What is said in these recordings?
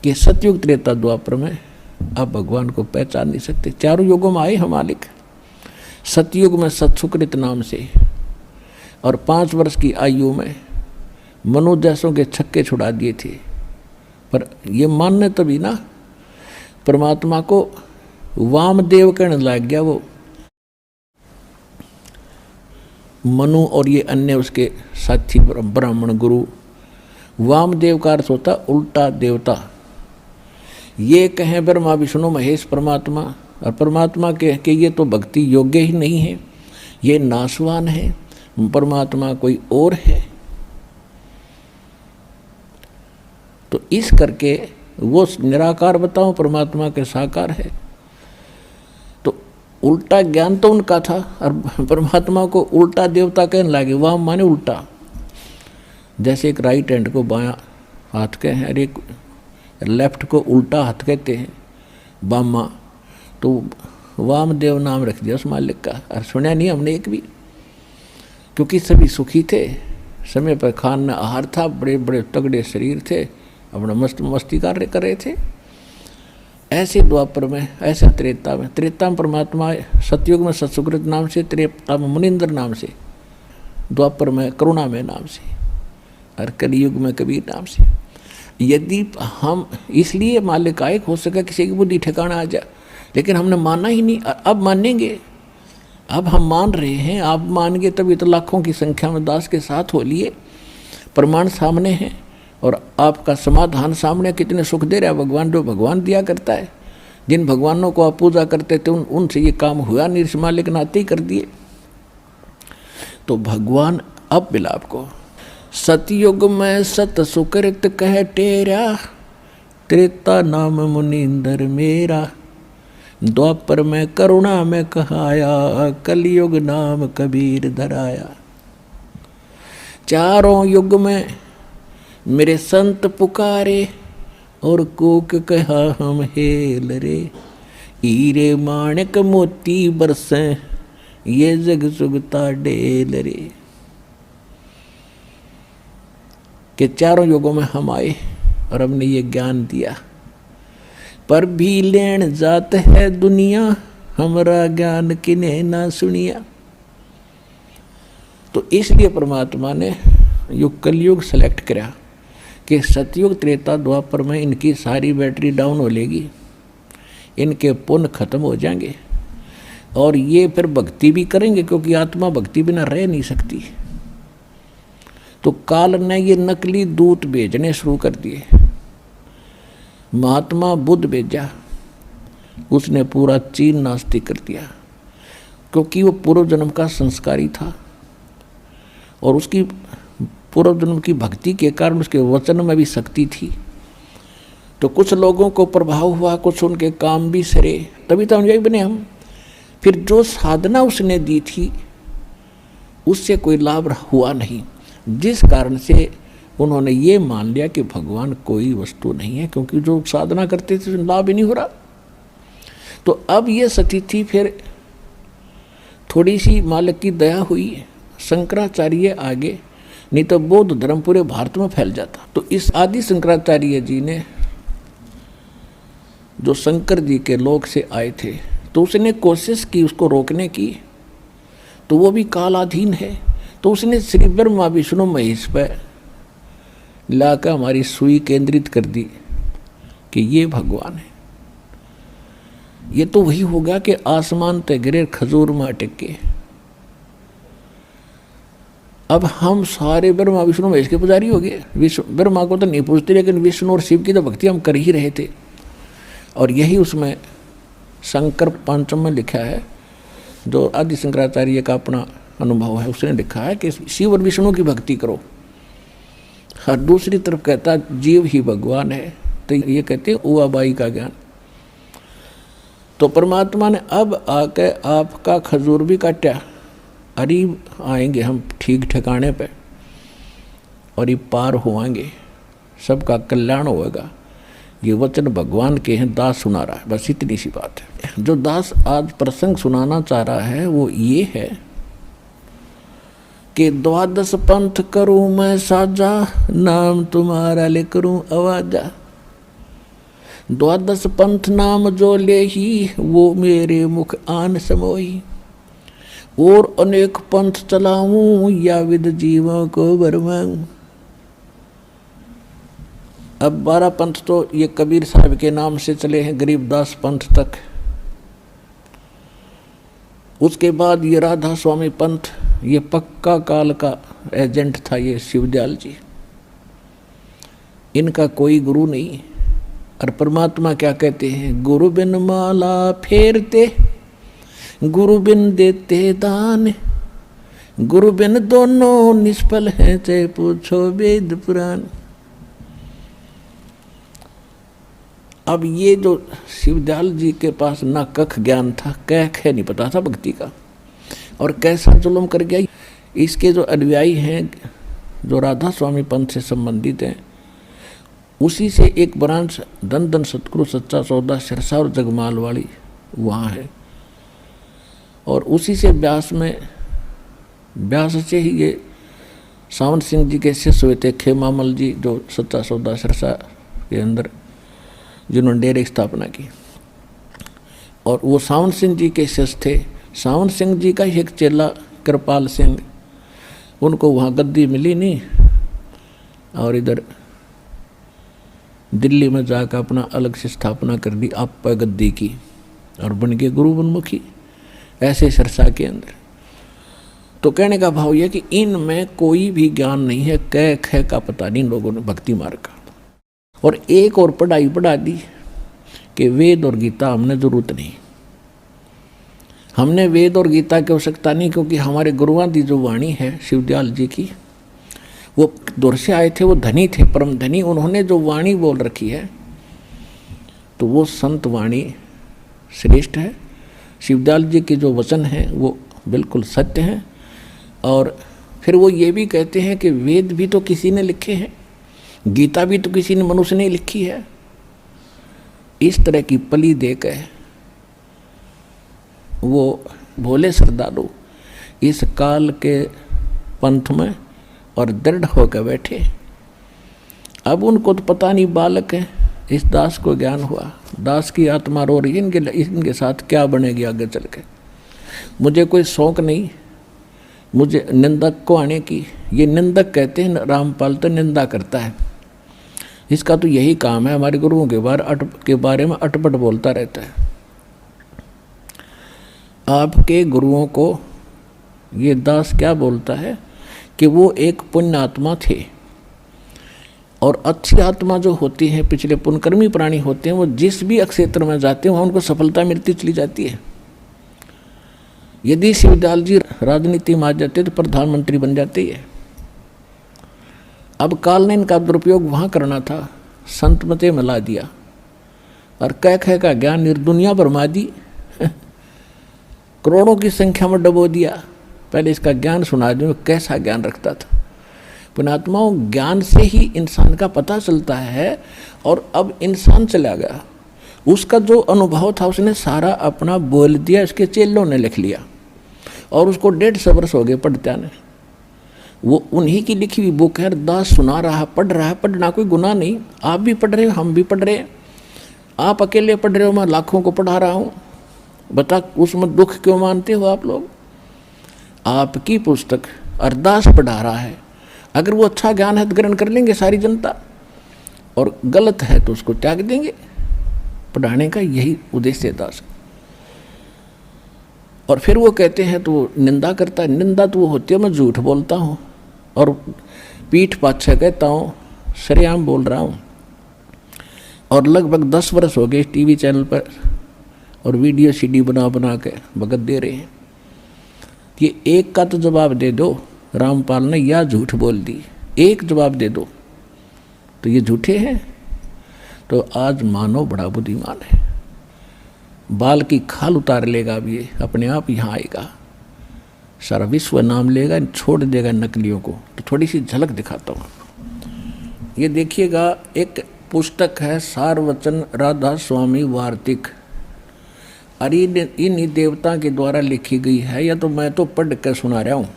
कि सतयुग त्रेता द्वापर में आप भगवान को पहचान नहीं सकते। चारों युगों में आए हम मालिक। सतयुग में सत्सुकृत नाम से और 5 वर्ष की आयु में मनु जैसों के छक्के छुड़ा दिए थे। पर ये मानने तभी ना परमात्मा को वामदेव कहने लग गया वो मनु और ये अन्य उसके साथी ब्राह्मण गुरु। वामदेव का अर्थ होता उल्टा देवता। ये कहें ब्रह्मा विष्णु महेश परमात्मा, और परमात्मा कह के ये तो भक्ति योग्य ही नहीं है, ये नाशवान है, परमात्मा कोई और है। तो इस करके वो निराकार बताऊं परमात्मा के साकार है। तो उल्टा ज्ञान तो उनका था और परमात्मा को उल्टा देवता कहने लगे। वाम माने उल्टा, जैसे एक राइट हैंड को बायां हाथ कहे हैं और एक लेफ्ट को उल्टा हाथ कहते हैं बामा। तो वामदेव नाम रख दिया उस मालिक का। और सुना नहीं हमने एक भी, क्योंकि सभी सुखी थे, समय पर खाना आहार था, बड़े बड़े तगड़े शरीर थे, अपना मस्ती कार्य कर रहे थे। ऐसे द्वापर में, ऐसे त्रेता में परमात्मा, सतयुग में सत्सुकृत नाम से, त्रेता में मुनिंद्र नाम से, द्वापर में करुणा में नाम से, और कलयुग में कबीर नाम से। यदि हम इसलिए मालिक आए हो सका किसी की बुद्धि ठिकाना आ जाए, लेकिन हमने माना ही नहीं। अब मानेंगे, अब हम मान रहे हैं। आप मान गए तभी तो लाखों की संख्या में दास के साथ हो लिए। प्रमाण सामने हैं और आपका समाधान सामने। कितने सुख दे रहा है भगवान, जो भगवान दिया करता है। जिन भगवानों को आप पूजा करते थे उनसे ये काम हुआ नहीं, इस मालिक नाते ही कर दिए। तो भगवान अब मिला आपको। सतयुग में सत सुकृत कह टेरा, त्रेता नाम मुनिंदर मेरा। द्वापर में करुणा में कहाया, कलयुग नाम कबीर धराया। चारों युग में मेरे संत पुकारे, और कोक कहा हम हेल रे। हीरे माणिक मोती बरसे, ये जग सुगता डेल रे। कि चारों युगों में हम आए और हमने ये ज्ञान दिया, पर भी लेन जात है दुनिया, हमरा ज्ञान किने ना सुनिया। तो इसलिए परमात्मा ने युग कलयुग सेलेक्ट करा कि सतयुग त्रेता द्वापर में इनकी सारी बैटरी डाउन हो लेगी, इनके पुण्य खत्म हो जाएंगे और ये फिर भक्ति भी करेंगे, क्योंकि आत्मा भक्ति बिना रह नहीं सकती। तो काल ने ये नकली दूत भेजने शुरू कर दिए। महात्मा बुद्ध भेजा, उसने पूरा चीन नास्तिक कर दिया, क्योंकि वो पूर्व जन्म का संस्कारी था और उसकी पूर्व जन्म की भक्ति के कारण उसके वचन में भी शक्ति थी। तो कुछ लोगों को प्रभाव हुआ, कुछ उनके काम भी सरे, तभी तो अनुयायी बने हम। फिर जो साधना उसने दी थी उससे कोई लाभ हुआ नहीं, जिस कारण से उन्होंने ये मान लिया कि भगवान कोई वस्तु नहीं है, क्योंकि जो साधना करते थे लाभ ही नहीं हो रहा। तो अब ये स्थिति फिर थोड़ी सी मालिक की दया हुई, शंकराचार्य आगे, नहीं तो बौद्ध धर्म पूरे भारत में फैल जाता। तो इस आदि शंकराचार्य जी ने, जो शंकर जी के लोक से आए थे, तो उसने कोशिश की उसको रोकने की, तो वो भी कालाधीन है। तो उसने श्री ब्रह्मा विष्णु महेश पर लाकर हमारी सुई केंद्रित कर दी कि ये भगवान है। ये तो वही होगा कि आसमान ते गिरे खजूर में अटक के। अब हम सारे ब्रह्मा विष्णु महेश के पुजारी हो गए। ब्रह्मा को तो नहीं पूछते, लेकिन विष्णु और शिव की तो भक्ति हम कर ही रहे थे। और यही उसमें शंकर पंचम में लिखा है, जो आदि शंकराचार्य का अपना अनुभव है, उसने लिखा है कि शिव और विष्णु की भक्ति करो। और दूसरी तरफ कहता जीव ही भगवान है, तो ये कहते हैं उआबाई का ज्ञान। तो परमात्मा ने अब आके आपका खजूर भी काटा, अरे आएंगे हम ठीक ठिकाने पे और ये पार होएंगे, सबका कल्याण होएगा। ये वचन भगवान के हैं, दास सुना रहा है। बस इतनी सी बात है। जो दास आज प्रसंग सुनाना चाह रहा है वो ये है कि 12 पंथ करूं मैं साजा, नाम तुम्हारा ले करूं आवाजा। द्वादश पंथ नाम जो ले ही, वो मेरे मुख आन समोई। और अनेक पंथ चलाऊं, या विद जीवों को बरमाऊं। अब 12 पंथ तो ये कबीर साहब के नाम से चले हैं, गरीबदास पंथ तक। उसके बाद ये राधा स्वामी पंथ, ये पक्का काल का एजेंट था ये शिवदयाल जी। इनका कोई गुरु नहीं। और परमात्मा क्या कहते हैं, गुरु बिन माला फेरते, गुरु बिन देते दान, गुरु बिन दोनों निष्फल हैं, चाहे पूछो वेद पुराण। अब ये जो शिवदयाल जी के पास ना कख ज्ञान था, कह ख नहीं पता था भक्ति का, और कैसा जुल्म कर गया। इसके जो अनुयायी हैं, जो राधा स्वामी पंथ से संबंधित हैं, उसी से एक ब्रांच धन धन सतगुरु सच्चा सौदा सिरसा और जगमाल वाली वहाँ है। और उसी से व्यास से ही ये सावन सिंह जी के शिष्य हुए थे, खेमामल जी, जो सच्चा सौदा सिरसा के अंदर जिन्होंने डेरे की स्थापना की। और वो सावन सिंह जी के शिष्य थे। सावन सिंह जी का ही एक चेला कृपाल सिंह, उनको वहाँ गद्दी मिली नहीं, और इधर दिल्ली में जाकर अपना अलग से स्थापना कर दी, आप पर गद्दी की, और बन गए गुरु बनमुखी ऐसे सिरसा के अंदर। तो कहने का भाव यह कि इनमें कोई भी ज्ञान नहीं है, कै ख का पता नहीं लोगों ने भक्ति मार्ग का। और एक और पढ़ाई पढ़ा दी कि वेद और गीता हमने जरूरत नहीं, हमने वेद और गीता की आवश्यकता नहीं, क्योंकि हमारे गुरुआं की जो वाणी है शिवदयाल जी की, वो दूर से आए थे, वो धनी थे, परम धनी। उन्होंने जो वाणी बोल रखी है तो वो संत वाणी श्रेष्ठ है। शिवदयाल जी के जो वचन हैं वो बिल्कुल सत्य हैं। और फिर वो ये भी कहते हैं कि वेद भी तो किसी ने लिखे हैं, गीता भी तो किसी ने मनुष्य ने लिखी है। इस तरह की पली देकर वो भोले श्रद्धालु इस काल के पंथ में और दृढ़ होकर बैठे। अब उनको तो पता नहीं, बालक है, इस दास को ज्ञान हुआ, दास की आत्मा रो रही है, इनके साथ क्या बनेगी आगे चल के। मुझे कोई शौक नहीं मुझे निंदक को आने की। ये निंदक कहते हैं, रामपाल तो निंदा करता है, इसका तो यही काम है, हमारे गुरुओं के बारे में अटपट बोलता रहता है। आपके गुरुओं को ये दास क्या बोलता है कि वो एक पुण्य आत्मा थे, और अच्छी आत्मा जो होती है, पिछले पुण्यकर्मी प्राणी होते हैं, वो जिस भी क्षेत्र में जाते हैं वहाँ उनको सफलता मिलती चली जाती है। यदि शिवदयाल जी राजनीति में आ जाते तो प्रधानमंत्री बन जाते ही है। अब काल ने इनका दुरुपयोग वहाँ करना था, संत मते में ला दिया, और कह कह का ज्ञान निर्दुनिया बरमा दी, करोड़ों की संख्या में डबो दिया। पहले इसका ज्ञान सुना दूं, कैसा ज्ञान रखता था। पुण्यात्माओं, ज्ञान से ही इंसान का पता चलता है। और अब इंसान चला गया, उसका जो अनुभव था उसने सारा अपना बोल दिया, इसके चेलों ने लिख लिया, और उसको 150 वर्ष हो गए पढ़ते ने। वो उन्हीं की लिखी हुई बुक है, दास सुना रहा, पढ़ रहा है। पढ़ना कोई गुनाह नहीं, आप भी पढ़ रहे हो, हम भी पढ़ रहे हैं। आप अकेले पढ़ रहे हो, मैं लाखों को पढ़ा रहा हूँ। बता उसमें दुख क्यों मानते हो आप लोग? आपकी पुस्तक अरदास पढ़ा रहा है, अगर वो अच्छा ज्ञान है तो ग्रहण कर लेंगे सारी जनता, और गलत है तो उसको त्याग देंगे। पढ़ाने का यही उद्देश्य है दास। और फिर वो कहते हैं तो वो निंदा करता है। निंदा तो वो होती है, मैं झूठ बोलता हूँ और पीठ पाछे कहता हूँ, सरेआम बोल रहा हूँ। और लगभग 10 वर्ष हो गए टीवी चैनल पर और वीडियो सीडी बना बना के भगत दे रहे हैं। ये एक का तो जवाब दे दो, रामपाल ने या झूठ बोल दी, एक जवाब दे दो तो ये झूठे हैं। तो आज मानो बड़ा बुद्धिमान है, बाल की खाल उतार लेगा, अब ये अपने आप यहाँ आएगा, सारा विश्व नाम लेगा, छोड़ देगा नकलियों को। तो थोड़ी सी झलक दिखाता हूँ आपको। ये देखिएगा, एक पुस्तक है सारवचन राधा स्वामी वार्तिक, अरे इन देवता के द्वारा लिखी गई है, या तो मैं तो पढ़ कर सुना रहा हूँ।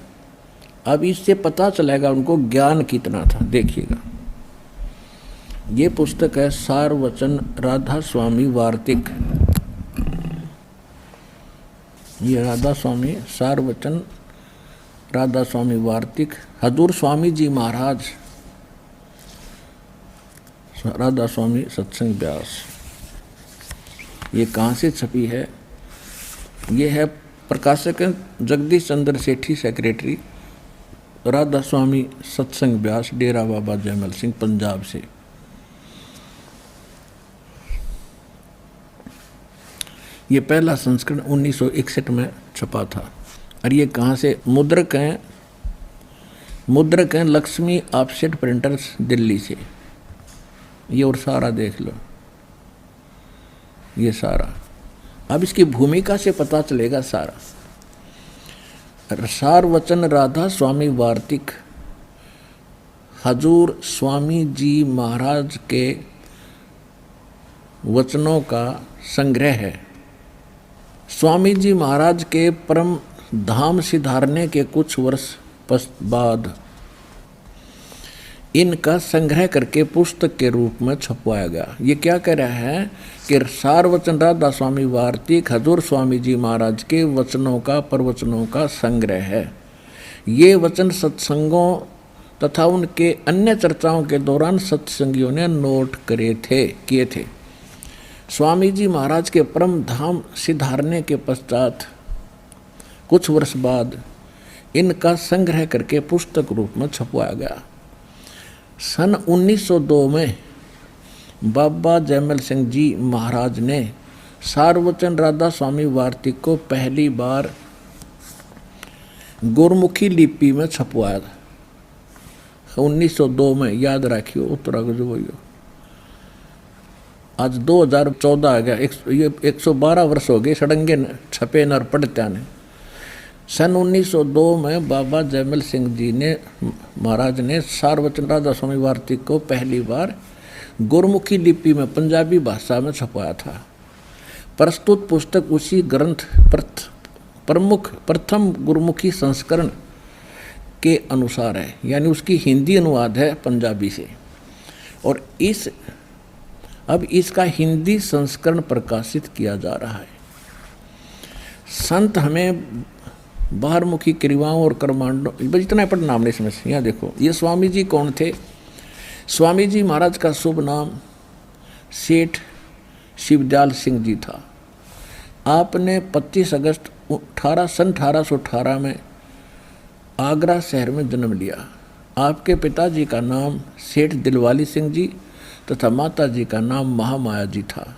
अब इससे पता चलेगा उनको ज्ञान कितना था। देखिएगा, ये पुस्तक है सार वचन राधा स्वामी वार्तिक। ये राधा स्वामी सार वचन राधा स्वामी वार्तिक, हजूर स्वामी जी महाराज राधा स्वामी सत्संग व्यास। ये कहाँ से छपी है? ये है प्रकाशक जगदीश चंद्र सेठी, सेक्रेटरी, राधा स्वामी सत्संग व्यास, डेरा बाबा जयमल सिंह, पंजाब से। ये पहला संस्करण 1961 में छपा था। और ये कहाँ से? मुद्रक हैं लक्ष्मी ऑफसेट प्रिंटर्स, दिल्ली से। ये और सारा देख लो, ये सारा। अब इसकी भूमिका से पता चलेगा सारा। सार वचन राधा स्वामी वार्तिक हजूर स्वामी जी महाराज के वचनों का संग्रह है। स्वामी जी महाराज के परम धाम सिधारने के कुछ वर्ष बाद इनका संग्रह करके पुस्तक के रूप में छपवाया गया। ये क्या कह रहा है कि सार वचन राधा स्वामी वार्तिक हजूर स्वामी जी महाराज के वचनों का, प्रवचनों का संग्रह है। ये वचन सत्संगों तथा उनके अन्य चर्चाओं के दौरान सत्संगियों ने नोट किए थे। स्वामी जी महाराज के परम धाम सिधारने के पश्चात कुछ वर्ष बाद इनका संग्रह करके पुस्तक रूप में छपवाया गया। सन 1902 में बाबा जयमल सिंह जी महाराज ने सारवचन राधा स्वामी वार्तिक को पहली बार गुरमुखी लिपि में छपवाया था। 1902 में, याद रखियो, उत्तरा गुजरो। आज 2014 आ गया, ये 112 वर्ष हो गए सड़ंगे छपे न पढ़त्या ने। सन 1902 में बाबा जयमल सिंह जी ने महाराज ने सारवचन राधा स्वामी वार्तिक को पहली बार गुरमुखी लिपि में पंजाबी भाषा में छपवाया था। प्रस्तुत पुस्तक उसी ग्रंथ प्रथम गुरमुखी संस्करण के अनुसार है, यानी उसकी हिंदी अनुवाद है पंजाबी से। और अब इसका हिंदी संस्करण प्रकाशित किया जा रहा है। संत हमें बाहरमुखी क्रियाओं और कर्मांडों, इतना पढ़ना हमने इसमें। यहाँ देखो, ये स्वामी जी कौन थे? स्वामी जी महाराज का शुभ नाम सेठ शिवदयाल सिंह जी था। आपने 25 अगस्त 1818 में आगरा शहर में जन्म लिया। आपके पिताजी का नाम सेठ दिलवाली सिंह जी तथा माता जी का नाम महामाया जी था।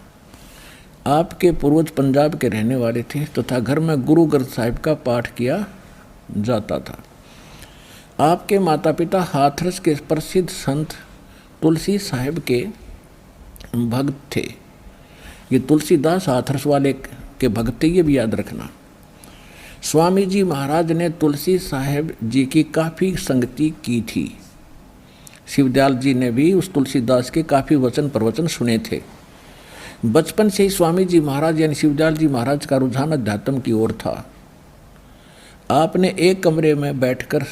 आपके पूर्वज पंजाब के रहने वाले थे तथा घर में गुरु ग्रंथ साहिब का पाठ किया जाता था। आपके माता पिता हाथरस के प्रसिद्ध संत तुलसी साहिब के भक्त थे। ये तुलसीदास हाथरस वाले के भक्त थे, ये भी याद रखना। स्वामी जी महाराज ने तुलसी साहिब जी की काफ़ी संगति की थी। शिवदयाल जी ने भी उस तुलसीदास के काफ़ी वचन प्रवचन सुने थे। बचपन से ही स्वामी जी महाराज यानी शिवदयाल जी महाराज का रुझान अध्यात्म की ओर था। आपने एक कमरे में बैठकर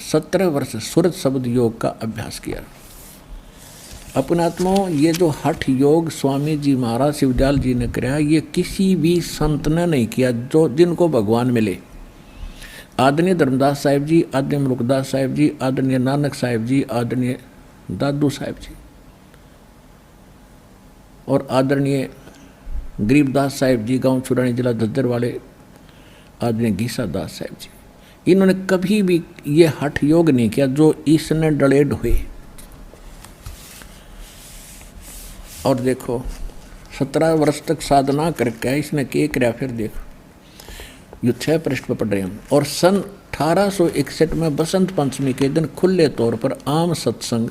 17 वर्ष सूरज शब्द योग का अभ्यास किया। अपने आत्माओं, ये जो हठ योग स्वामी जी महाराज शिवदयाल जी ने कराया, ये किसी भी संत ने नहीं किया जो जिनको भगवान मिले। आदरणीय धर्मदास साहिब जी, आदरणीय मुलुकदास साहिब जी, आदरणीय नानक साहिब जी, आदरणीय दादू साहिब जी और आदरणीय गरीबदास साहिब जी, गांव चुरानी, जिला झज्जर वाले आदरणीय घीसा दास साहिब जी, इन्होंने कभी भी ये हठ योग नहीं किया जो इसने डलेड हुए। और देखो 17 वर्ष तक साधना करके इसने क्या किया, फिर देखो ये 6 पृष्ठ पर पढ़ रहे हैं। और सन 1861 में बसंत पंचमी के दिन खुले तौर पर आम सत्संग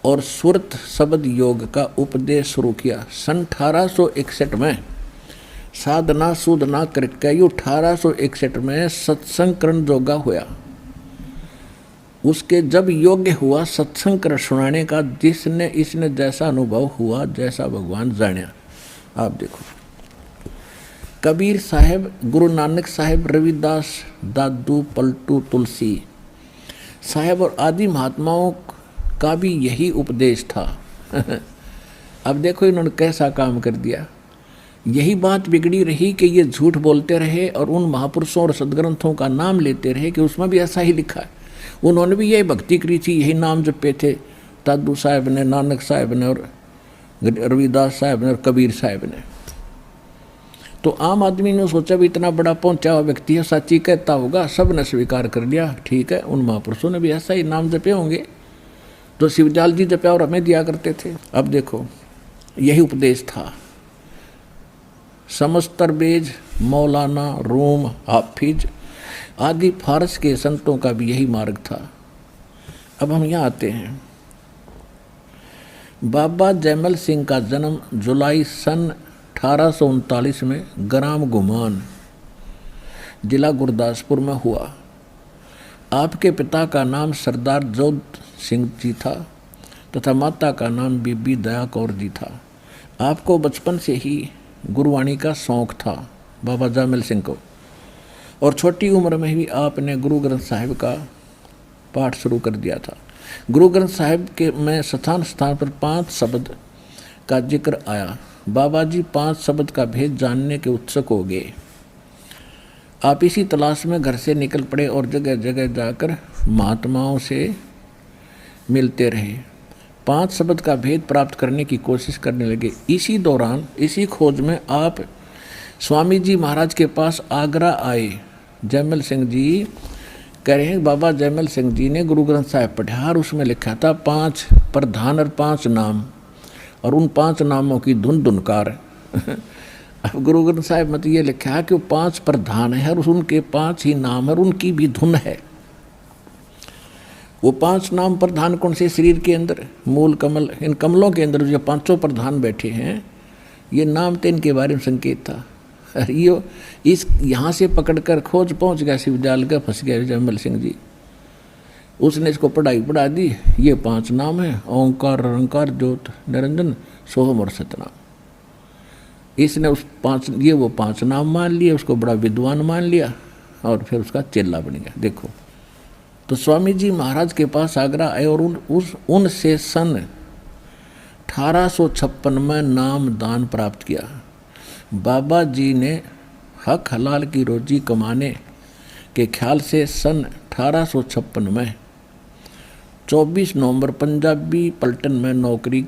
और सुरत शब्द योग का उपदेश शुरू किया। सन 1861 में साधना सुधना करके 1861 में सत्संग करण जोगा हुआ। उसके जब योग्य हुआ सत्संग कर सुनाने का, जिसने इसने जैसा अनुभव हुआ जैसा भगवान जाना। आप देखो, कबीर साहब, गुरु नानक साहब, रविदास, दादू, पलटू, तुलसी साहब और आदि महात्माओं का भी यही उपदेश था। अब देखो इन्होंने कैसा काम कर दिया। यही बात बिगड़ी रही कि ये झूठ बोलते रहे और उन महापुरुषों और सदग्रंथों का नाम लेते रहे कि उसमें भी ऐसा ही लिखा है। उन्होंने भी यही भक्ति करी थी, यही नाम जपे थे, दादू साहब ने, नानक साहब ने और रविदास साहब ने और कबीर साहब ने। तो आम आदमी ने सोचा भी इतना बड़ा पहुंचा हुआ व्यक्ति है, सच्ची कहता होगा, सब ने स्वीकार कर लिया, ठीक है उन महापुरुषों ने भी ऐसा ही नाम जपे होंगे तो शिवदयाल जी जपया और हमें दिया करते थे। अब देखो यही उपदेश था। समस्तरबेज, मौलाना, रूम, हाफिज आदि फारस के संतों का भी यही मार्ग था। अब हम यहाँ आते हैं। बाबा जैमल सिंह का जन्म जुलाई सन 1839 में ग्राम गुमान, जिला गुरदासपुर में हुआ। आपके पिता का नाम सरदार जोध सिंह जी था तथा माता का नाम बीबी दया कौर जी था। आपको बचपन से ही गुरुवाणी का शौक़ था बाबा जैमल सिंह को, और छोटी उम्र में ही आपने गुरु ग्रंथ साहिब का पाठ शुरू कर दिया था। गुरु ग्रंथ साहिब के में स्थान स्थान पर 5 शब्द का जिक्र आया। बाबा जी 5 शब्द का भेद जानने के उत्सुक हो गए। आप इसी तलाश में घर से निकल पड़े और जगह जगह जाकर महात्माओं से मिलते रहे। 5 शब्द का भेद प्राप्त करने की कोशिश करने लगे। इसी दौरान, इसी खोज में आप स्वामी जी महाराज के पास आगरा आए। जैमल सिंह जी कह रहे हैं बाबा जैमल सिंह जी ने गुरु ग्रंथ साहिब पढ़ा और उसमें लिखा था 5 प्रधान और 5 नाम, और उन 5 नामों की धुन धुनकार। अब गुरु ग्रंथ साहिब में तो ये लिखा है कि वो 5 प्रधान है और उनके 5 ही नाम है और उनकी भी धुन है। वो 5 नाम प्रधान कौन से? शरीर के अंदर मूल कमल, इन कमलों के अंदर जो 5 प्रधान बैठे हैं, ये नाम तो इनके बारे में संकेत था। ये इस यहाँ से पकड़कर खोज पहुँच गया शिवदयाल का, फंस गया जैमल सिंह जी। उसने इसको पढ़ाई पढ़ा दी। ये 5 नाम है, ओंकार, अहंकार, ज्योत, निरंजन, सोहम और सतनाम। इसने उस 5 ये वो 5 नाम मान लिए, उसको बड़ा विद्वान मान लिया और फिर उसका चेला बन गया। देखो तो स्वामी जी महाराज के पास आगरा आए और उनसे सन 1856 में नाम दान प्राप्त किया। बाबा जी ने हक हलाल की रोजी कमाने के ख्याल से सन 1856 में 24 नवंबर पंजाबी पलटन में नौकरी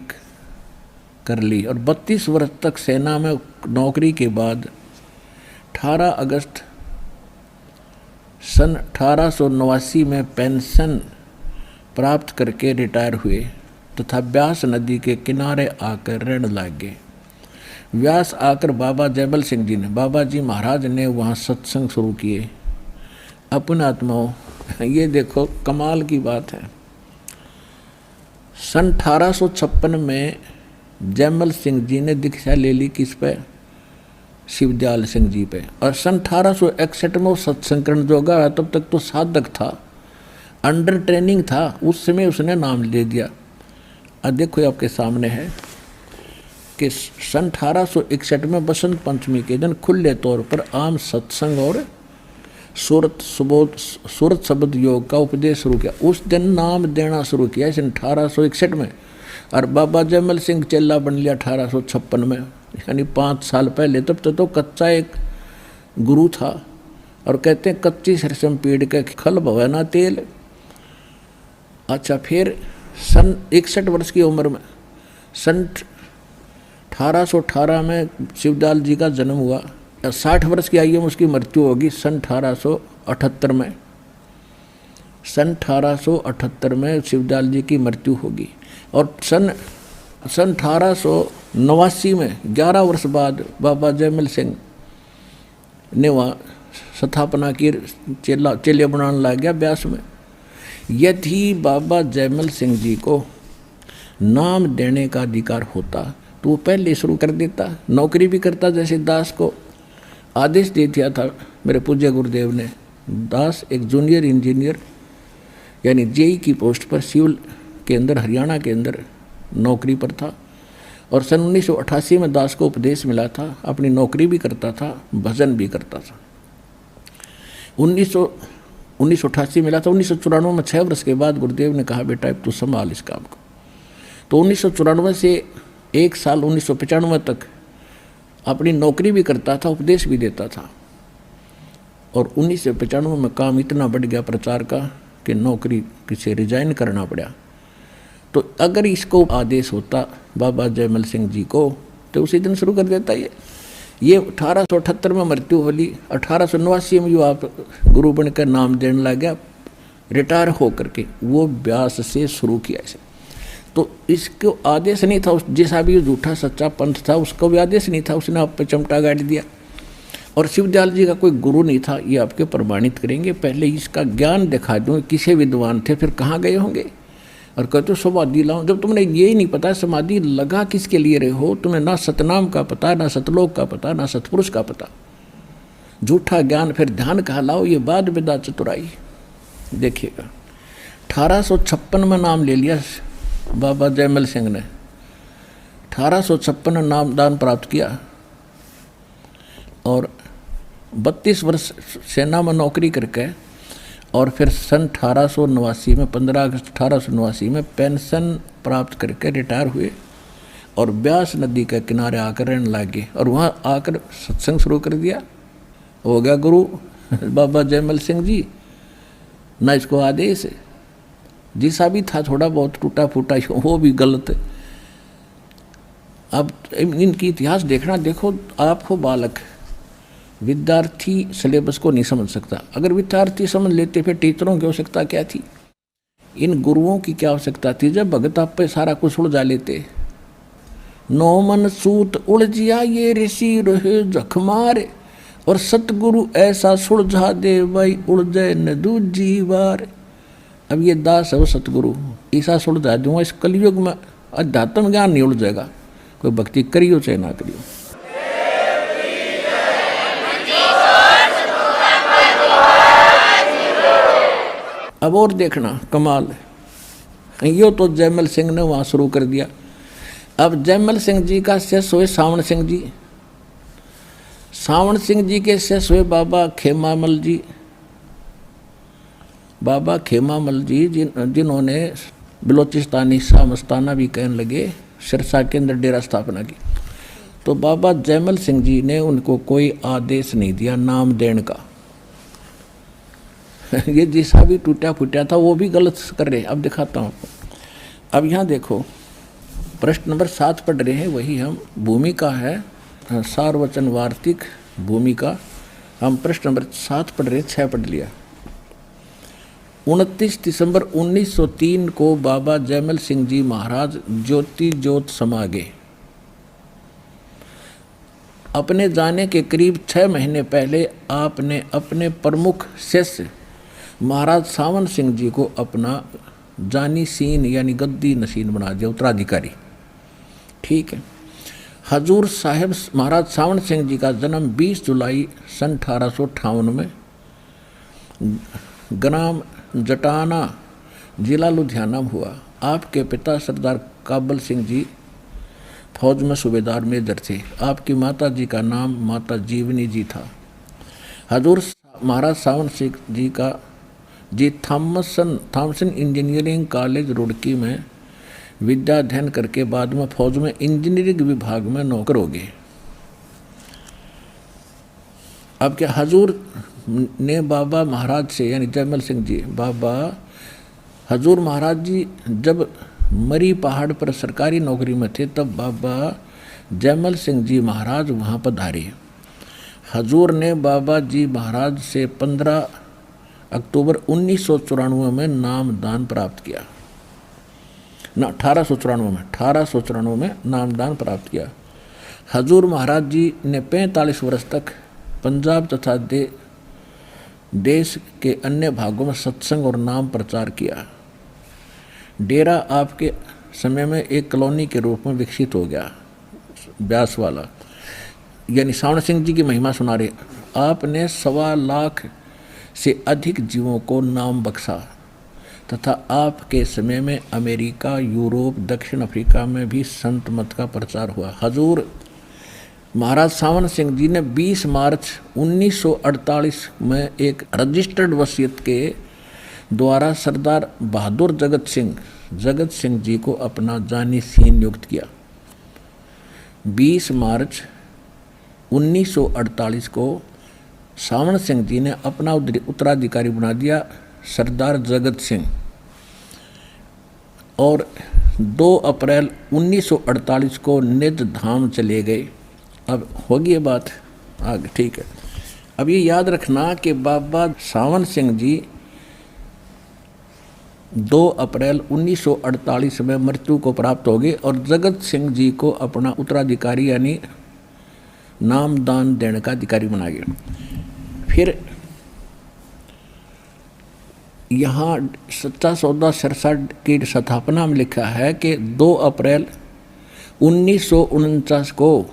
कर ली और 32 वर्ष तक सेना में नौकरी के बाद 18 अगस्त सन 1889 में पेंशन प्राप्त करके रिटायर हुए तथा ब्यास नदी के किनारे आकर रहने लग गए। व्यास आकर बाबा जैमल सिंह जी ने, बाबा जी महाराज ने वहाँ सत्संग शुरू किए अपने आत्माओं। ये देखो कमाल की बात है। सन 1856 में जैमल सिंह जी ने दीक्षा ले ली किस पे? शिवदयाल सिंह जी पे। और सन 1861 में वो सत्संग करने जोगा है, तब तक तो साधक था, अंडर ट्रेनिंग था, उस समय उसने नाम ले दिया। अब देखो आपके सामने है कि सन 1861 में बसंत पंचमी के दिन खुले तौर पर आम सत्संग और सूरत शब्द योग का उपदेश शुरू किया। उस दिन नाम देना शुरू किया सन 1861 में, और बाबा जैमल सिंह चेला बन लिया 1856 में, यानी 5 साल पहले। तब तो कच्चा एक गुरु था, और कहते हैं कच्ची सरसम पीड़ के खल भवे ना तेल। अच्छा, फिर सन 61 वर्ष की उम्र में सन 1818 में शिवदयाल जी का जन्म हुआ। 60 वर्ष की आयु में उसकी मृत्यु होगी सन 1878 में। सन 1878 में शिवदयाल जी की मृत्यु होगी। और सन 1889 में 11 वर्ष बाद बाबा जैमल सिंह ने वहाँ स्थापना की, चेले बनाने लग गया ब्यास में। यदि बाबा जैमल सिंह जी को नाम देने का अधिकार होता तो वो पहले शुरू कर देता, नौकरी भी करता। जैसे दास को आदेश दे दिया था मेरे पूज्य गुरुदेव ने। दास एक जूनियर इंजीनियर यानी जेई की पोस्ट पर सिविल के अंदर हरियाणा के अंदर नौकरी पर था, और सन 1988 में दास को उपदेश मिला था। अपनी नौकरी भी करता था, भजन भी करता था। 1988 मिला था। 1994 में 6 वर्ष के बाद गुरुदेव ने कहा बेटा अब तू संभाल इस काम को। तो 1994 से 1 साल 1995 तक अपनी नौकरी भी करता था, उपदेश भी देता था। और 1995 में काम इतना बढ़ गया प्रचार का कि नौकरी किसे रिजाइन करना पड़ा। तो अगर इसको आदेश होता बाबा जयमल सिंह जी को तो उसी दिन शुरू कर देता। ये 1878 में मृत्यु होली, 1889 में जो आप गुरु बनकर नाम देने लग गया, रिटायर होकर के वो व्यास से शुरू किया इसे। तो इसको आदेश नहीं था, जैसा भी झूठा सच्चा पंथ था उसको भी आदेश नहीं था, उसने आप पे चमटा गाड़ दिया। और शिवदयाल जी का कोई गुरु नहीं था, ये आपके प्रमाणित करेंगे। पहले इसका ज्ञान दिखा दूँ, किसे विद्वान थे फिर कहाँ गए होंगे। और कहते हो समाधि लाओ, जब तुमने ये नहीं पता समाधि लगा किसके लिए रहे हो, तुम्हें ना सतनाम का पता, ना सतलोक का पता, ना सतपुरुष का पता, झूठा ज्ञान फिर ध्यान कहा लाओ, ये बाद विदा चतुराई। देखिएगा 1856 में नाम ले लिया बाबा जयमल सिंह ने, 1856 नाम दान प्राप्त किया और 32 वर्ष सेना में नौकरी करके और फिर सन 1889 में 15 अगस्त 1889 में पेंशन प्राप्त करके रिटायर हुए और ब्यास नदी के किनारे आकर रहने लगे और वहाँ आकर सत्संग शुरू कर दिया। हो गया गुरु बाबा जयमल सिंह जी। ना इसको आदेश जिसा भी था थोड़ा बहुत टूटा फूटा वो भी गलत है। अब इनकी इतिहास देखना, देखो आपको बालक विद्यार्थी सिलेबस को नहीं समझ सकता, अगर विद्यार्थी समझ लेते फिर टीचरों की आवश्यकता क्या थी, इन गुरुओं की क्या आवश्यकता थी। जब भगत आप पे सारा कुछ उलझा लेते, नौ मन सूत उलझिया ये ऋषि रहे जखमार, और सतगुरु ऐसा सुलझा दे भाई उलझे न दूजी बार। अब ये दास है वो सतगुरु, ऐसा सुलझा दूंगा इस कलयुग में अध्यात्म ज्ञान नहीं उलझेगा, कोई भक्ति करियो चाहे ना करियो। अब और देखना कमाल, यो तो जयमल सिंह ने वहाँ शुरू कर दिया। अब जयमल सिंह जी का शिष्य हुए सावण सिंह जी, सावण सिंह जी के शिष्य हुए बाबा खेमामल जी। बाबा खेमामल जी जिन्होंने बलोचिस्तानी शामस्ताना भी कहने लगे, सिरसा के अंदर डेरा स्थापना की। तो बाबा जयमल सिंह जी ने उनको कोई आदेश नहीं दिया नाम देने का। ये जैसा भी टूटा फूटा था वो भी गलत कर रहे। अब दिखाता हूँ आपको। अब यहाँ देखो प्रश्न नंबर 7 पढ़ रहे हैं, वही हम भूमिका है सारवचन वार्तिक भूमिका, हम प्रश्न नंबर 7 पढ़ रहे हैं, 6 पढ़ लिया। 29 दिसंबर 1903 को बाबा जयमल सिंह जी महाराज ज्योति ज्योत समा गए। अपने जाने के करीब 6 महीने पहले आपने अपने प्रमुख शिष्य महाराज सावन सिंह जी को अपना जानी सीन यानी गद्दी नशीन बना दिया, उत्तराधिकारी। ठीक है। हजूर साहिब महाराज सावन सिंह जी का जन्म 20 जुलाई सन 1858 में ग्राम जटाना जिला लुधियाना में हुआ। आपके पिता सरदार काबल सिंह जी फौज में सूबेदार मेजर थे। आपकी माता जी का नाम माता जीवनी जी था। हजूर महाराज सावन सिंह जी का थॉमसन इंजीनियरिंग कॉलेज रुड़की में विद्या अध्ययन करके बाद में फौज में इंजीनियरिंग विभाग में नौकर हो गए। अब क्या हजूर ने बाबा महाराज से यानी जयमल सिंह जी, बाबा हजूर महाराज जी जब मरी पहाड़ पर सरकारी नौकरी में थे तब बाबा जयमल सिंह जी महाराज वहाँ पधारे। हजूर ने बाबा जी महाराज से 15 अक्टूबर 1994 में नाम दान प्राप्त किया। ना 1894 में नाम दान प्राप्त किया। हजूर महाराज जी ने 45 वर्ष तक पंजाब तथा देश के अन्य भागों में सत्संग और नाम प्रचार किया। डेरा आपके समय में एक कॉलोनी के रूप में विकसित हो गया। ब्यास वाला यानी सावण सिंह जी की महिमा सुना रहे। आपने 1.25 लाख से अधिक जीवों को नाम बख्शा तथा आपके समय में अमेरिका, यूरोप, दक्षिण अफ्रीका में भी संत मत का प्रचार हुआ। हजूर महाराज सावन सिंह जी ने 20 मार्च 1948 में एक रजिस्टर्ड वसीयत के द्वारा सरदार बहादुर जगत सिंह जी को अपना जानिसी नियुक्त किया। 20 मार्च 1948 को सावन सिंह जी ने अपना उत्तराधिकारी बना दिया सरदार जगत सिंह, और 2 अप्रैल 1948 को निज धाम चले गए। अब होगी ये बात आगे, ठीक है। अब ये याद रखना कि बाबा सावन सिंह जी 2 अप्रैल 1948 में मृत्यु को प्राप्त हो गए और जगत सिंह जी को अपना उत्तराधिकारी यानी नाम दान देने का अधिकारी बना गया। फिर यहाँ सच्चा सौदा सिरसा की स्थापना में लिखा है कि 2 अप्रैल 1949 को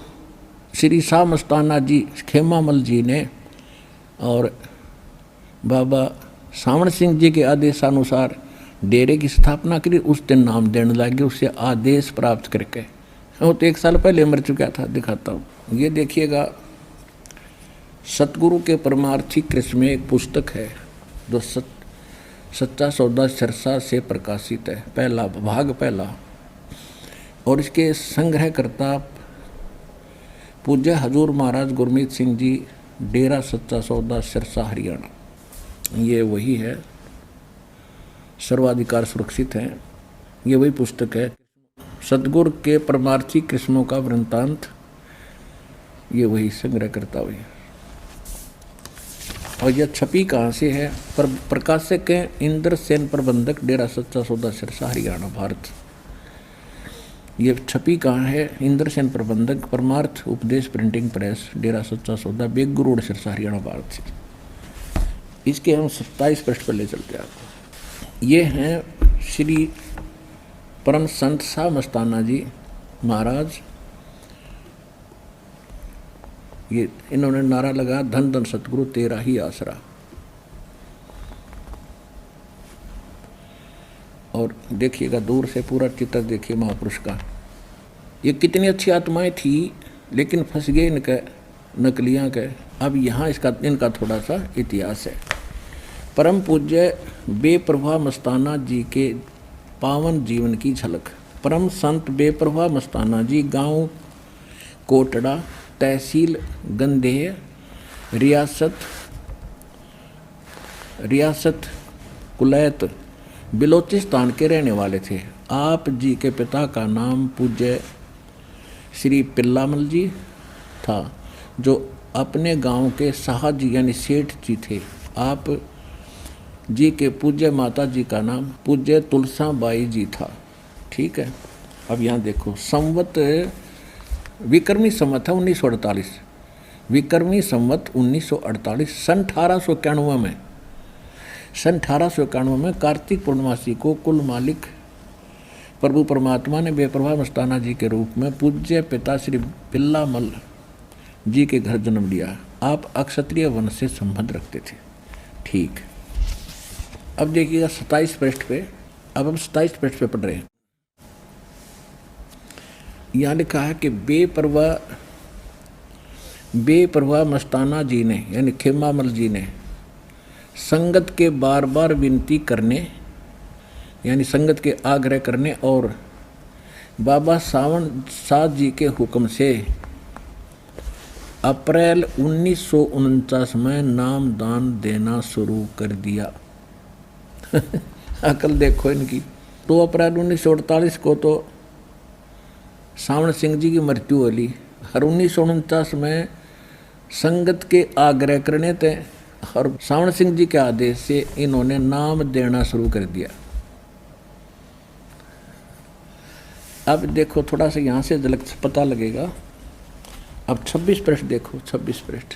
श्री शाह मस्ताना जी खेमामल जी ने और बाबा सावन सिंह जी के आदेशानुसार डेरे की स्थापना करी। उस दिन नाम देने लगे, उससे आदेश प्राप्त करके। वो तो 1 साल पहले मर चुका था, दिखाता हूँ। ये देखिएगा, सतगुरु के परमार्थी कृष्ण में एक पुस्तक है जो सच्चा सौदा सिरसा से प्रकाशित है, पहला भाग पहला, और इसके संग्रहकर्ता पूज्य हजूर महाराज गुरमीत सिंह जी, डेरा सच्चा सौदा सिरसा हरियाणा। ये वही है, सर्वाधिकार सुरक्षित है। ये वही पुस्तक है, सतगुरु के परमार्थी किस्मों का वृंतांत। ये वही संग्रह करता हुई। और यह छपी कहाँ से है? प्रकाशक है इंद्र सेन, प्रबंधक, डेरा सच्चा सौदा सिरसा हरियाणा भारत। ये छपी कहाँ है? इंद्र सेन प्रबंधक, परमार्थ उपदेश प्रिंटिंग प्रेस, डेरा सच्चा सौदा, बेगू रोड, सिरसा हरियाणा भारत से। इसके हम 27 पृष्ठ पर ले चलते हैं आपको। ये हैं श्री परम संत शाह मस्ताना जी महाराज। ये इन्होंने नारा लगा, धन धन सतगुरु तेरा ही आसरा। और देखिएगा दूर से पूरा चित्र देखिए महापुरुष का। ये कितनी अच्छी आत्माएं थी, लेकिन फंस गए इनके नकलियाँ के। अब यहाँ इनका थोड़ा सा इतिहास है। परम पूज्य बेप्रभा मस्ताना जी के पावन जीवन की झलक। परम संत बेप्रभा मस्ताना जी गांव कोटड़ा, तहसील गंदेह, रियासत कुलैत, बिलोचिस्तान के रहने वाले थे। आप जी के पिता का नाम पूज्य श्री पिल्लामल जी था, जो अपने गांव के साहब जी यानी सेठ जी थे। आप जी के पूज्य माता जी का नाम पूज्य तुलसा बाई जी था। ठीक है। अब यहाँ देखो, संवत विक्रमी संवत है 1948, विक्रमी संवत 1948। सन 1891 में कार्तिक पूर्णमासी को कुल मालिक प्रभु परमात्मा ने बेप्रभा मस्ताना जी के रूप में पूज्य पिता श्री पिल्लामल जी के घर जन्म लिया। आप अक्षत्रिय वंश से संबंध रखते थे। ठीक। अब देखिएगा 27 पृष्ठ पे। अब हम 27 पृष्ठ पे पढ़ रहे हैं। यहाँ लिखा है कि बेप्रभा मस्ताना जी ने यानी खेमामल जी ने संगत के बार बार विनती करने यानी संगत के आग्रह करने और बाबा सावन शाह जी के हुक्म से अप्रैल 1949 में नाम दान देना शुरू कर दिया। अकल देखो इनकी। 2 अप्रैल 1948 को तो सावन सिंह जी की मृत्यु हुई और 1949 में संगत के आग्रह करने थे और सावन सिंह जी के आदेश से इन्होंने नाम देना शुरू कर दिया। अब देखो थोड़ा सा यहाँ से झलक पता लगेगा। अब 26 पृष्ठ देखो, 26 पृष्ठ।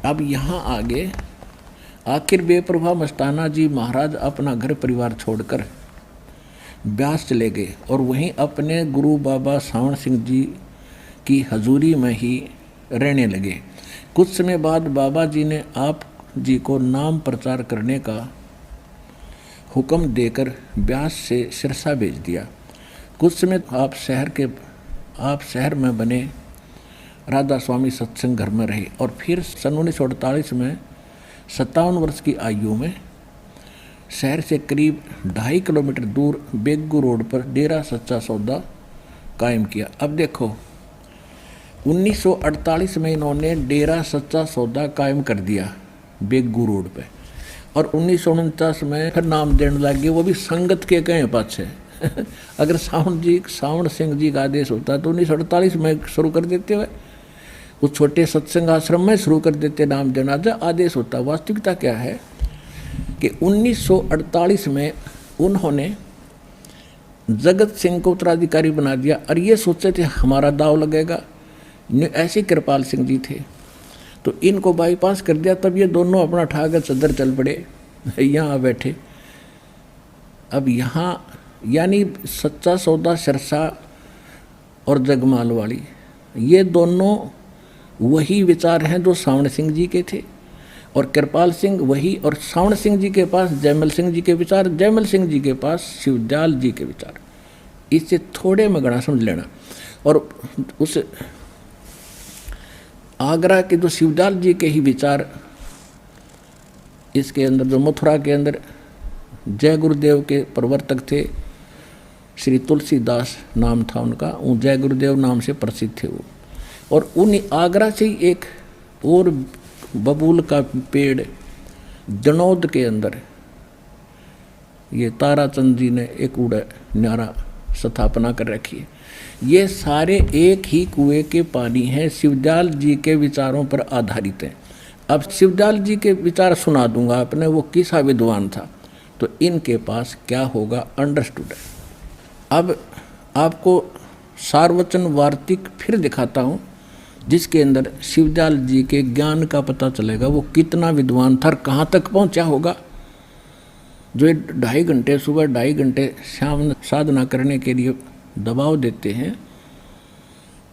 अब यहाँ आगे आखिर बेप्रभा मस्ताना जी महाराज अपना घर परिवार छोड़कर ब्यास चले गए और वहीं अपने गुरु बाबा सावन सिंह जी की हजूरी में ही रहने लगे। कुछ समय बाद बाबा जी ने आप जी को नाम प्रचार करने का हुक्म देकर ब्यास से सिरसा भेज दिया। कुछ समय आप शहर के आप शहर में बने, राधा स्वामी सत्संग घर में रहे और फिर सन 1948 में 57 वर्ष की आयु में शहर से करीब 2.5 किलोमीटर दूर बेगू रोड पर डेरा सच्चा सौदा कायम किया। अब देखो 1948 में इन्होंने डेरा सच्चा सौदा कायम कर दिया बेगू रोड पे और 1949 में फिर नाम देने लगे, वो भी संगत के कहें पाछे। अगर सावण सिंह जी का आदेश होता तो 1948 में शुरू कर देते हुए, उस छोटे सत्संग आश्रम में शुरू कर देते नाम देना, जब आदेश होता। वास्तविकता क्या है कि 1948 में उन्होंने जगत सिंह को उत्तराधिकारी बना दिया और ये सोचते थे हमारा दाव लगेगा। ऐसे कृपाल सिंह जी थे तो इनको बाईपास कर दिया, तब ये दोनों अपना ठाकर चदर चल पड़े, यहाँ बैठे। अब यहाँ यानी सच्चा सौदा सिरसा और जगमाल वाली, ये दोनों वही विचार हैं जो सावण सिंह जी के थे और कृपाल सिंह वही, और सावण सिंह जी के पास जयमल सिंह जी के विचार, जयमल सिंह जी के पास शिवदयाल जी के विचार। इससे थोड़े में गणा समझ लेना। और उस आगरा के जो शिवदयाल जी के ही विचार, इसके अंदर जो मथुरा के अंदर जय गुरुदेव के प्रवर्तक थे, श्री तुलसीदास नाम था उनका, वो जय गुरुदेव नाम से प्रसिद्ध थे वो। और उन आगरा से ही एक और बबूल का पेड़ जनौद के अंदर ये ताराचंद जी ने एक उड़ा न्यारा स्थापना कर रखी है। ये सारे एक ही कुएं के पानी हैं, शिवदयाल जी के विचारों पर आधारित हैं। अब शिवदयाल जी के विचार सुना दूंगा आपने, वो किसा विद्वान था, तो इनके पास क्या होगा अंडरस्टूड है। अब आपको सारवचन वार्तिक फिर दिखाता हूँ, जिसके अंदर शिवदयाल जी के ज्ञान का पता चलेगा, वो कितना विद्वान था और कहाँ तक पहुँचा होगा। जो 2.5 घंटे सुबह 2.5 घंटे शाम साधना करने के लिए दबाव देते हैं,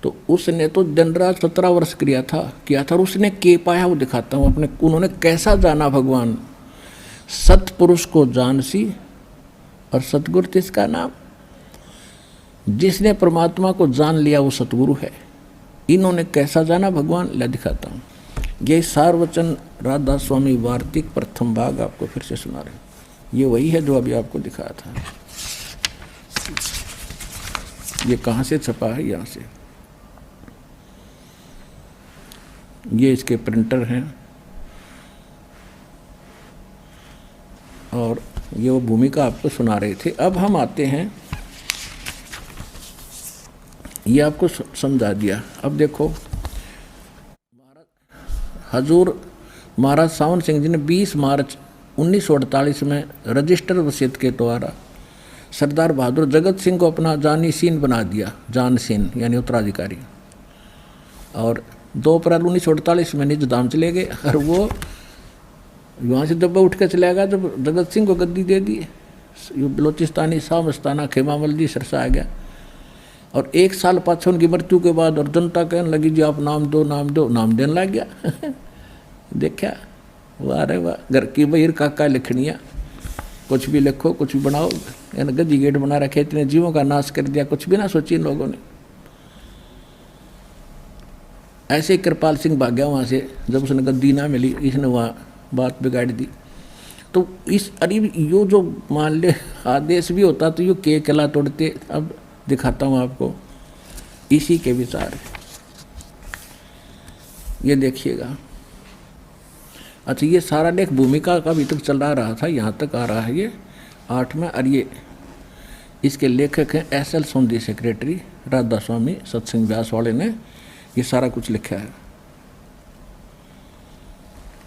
तो उसने तो दिन रात 17 वर्ष किया था और उसने के पाया वो दिखाता हूँ अपने। उन्होंने कैसा जाना भगवान, सतपुरुष को जानसी और सतगुरु तिसका नाम। जिसने परमात्मा को जान लिया वो सतगुरु है। इन्होंने कैसा जाना भगवान, ला दिखाता हूँ। ये सारवचन राधा स्वामी वार्तिक प्रथम भाग आपको फिर से सुना रहे। ये वही है जो अभी आपको दिखाया था। ये कहाँ से छपा है, यहाँ से। ये इसके प्रिंटर हैं और ये वो भूमिका आपको सुना रहे थे। अब हम आते हैं, ये आपको समझा दिया। अब देखो हजूर महाराज सावन सिंह जी ने 20 मार्च 1948 में रजिस्टर वसीयत के द्वारा सरदार बहादुर जगत सिंह को अपना जानीसीन बना दिया, जानसीन यानी उत्तराधिकारी। और 2 अप्रैल 1948 में निज धाम चले गए और वो वहाँ से जब उठ कर चला गया, जब जगत सिंह को गद्दी दे दी, बलोचिस्तानी शाह मस्ताना खेमामल जी सिरसा आ गया। और 1 साल पाछे उनकी मृत्यु के बाद और जनता कहने लगी जी आप नाम दो, नाम देने लग गया। देखा, वाह रे वाह, घर की बहिर काका लिखनिया, कुछ भी लिखो कुछ भी बनाओ। यानी गद्दी गेट बना रखे, इतने जीवों का नाश कर दिया, कुछ भी ना सोची इन लोगों ने। ऐसे कृपाल सिंह भाग गया वहाँ से, जब उसने गद्दी ना मिली, इसने वहाँ बात बिगाड़ दी। तो इस अरे यो जो मान ले आदेश भी होता तो यो के कला तोड़ते। अब दिखाता हूँ आपको इसी के विचार, ये देखिएगा। अच्छा, ये सारा लेख भूमिका का अभी तक चल रहा था, यहाँ तक आ रहा है ये 8 में। और ये इसके लेखक हैं SL सोंदी सेक्रेटरी, राधा स्वामी सत्संग व्यास वाले ने ये सारा कुछ लिखा है।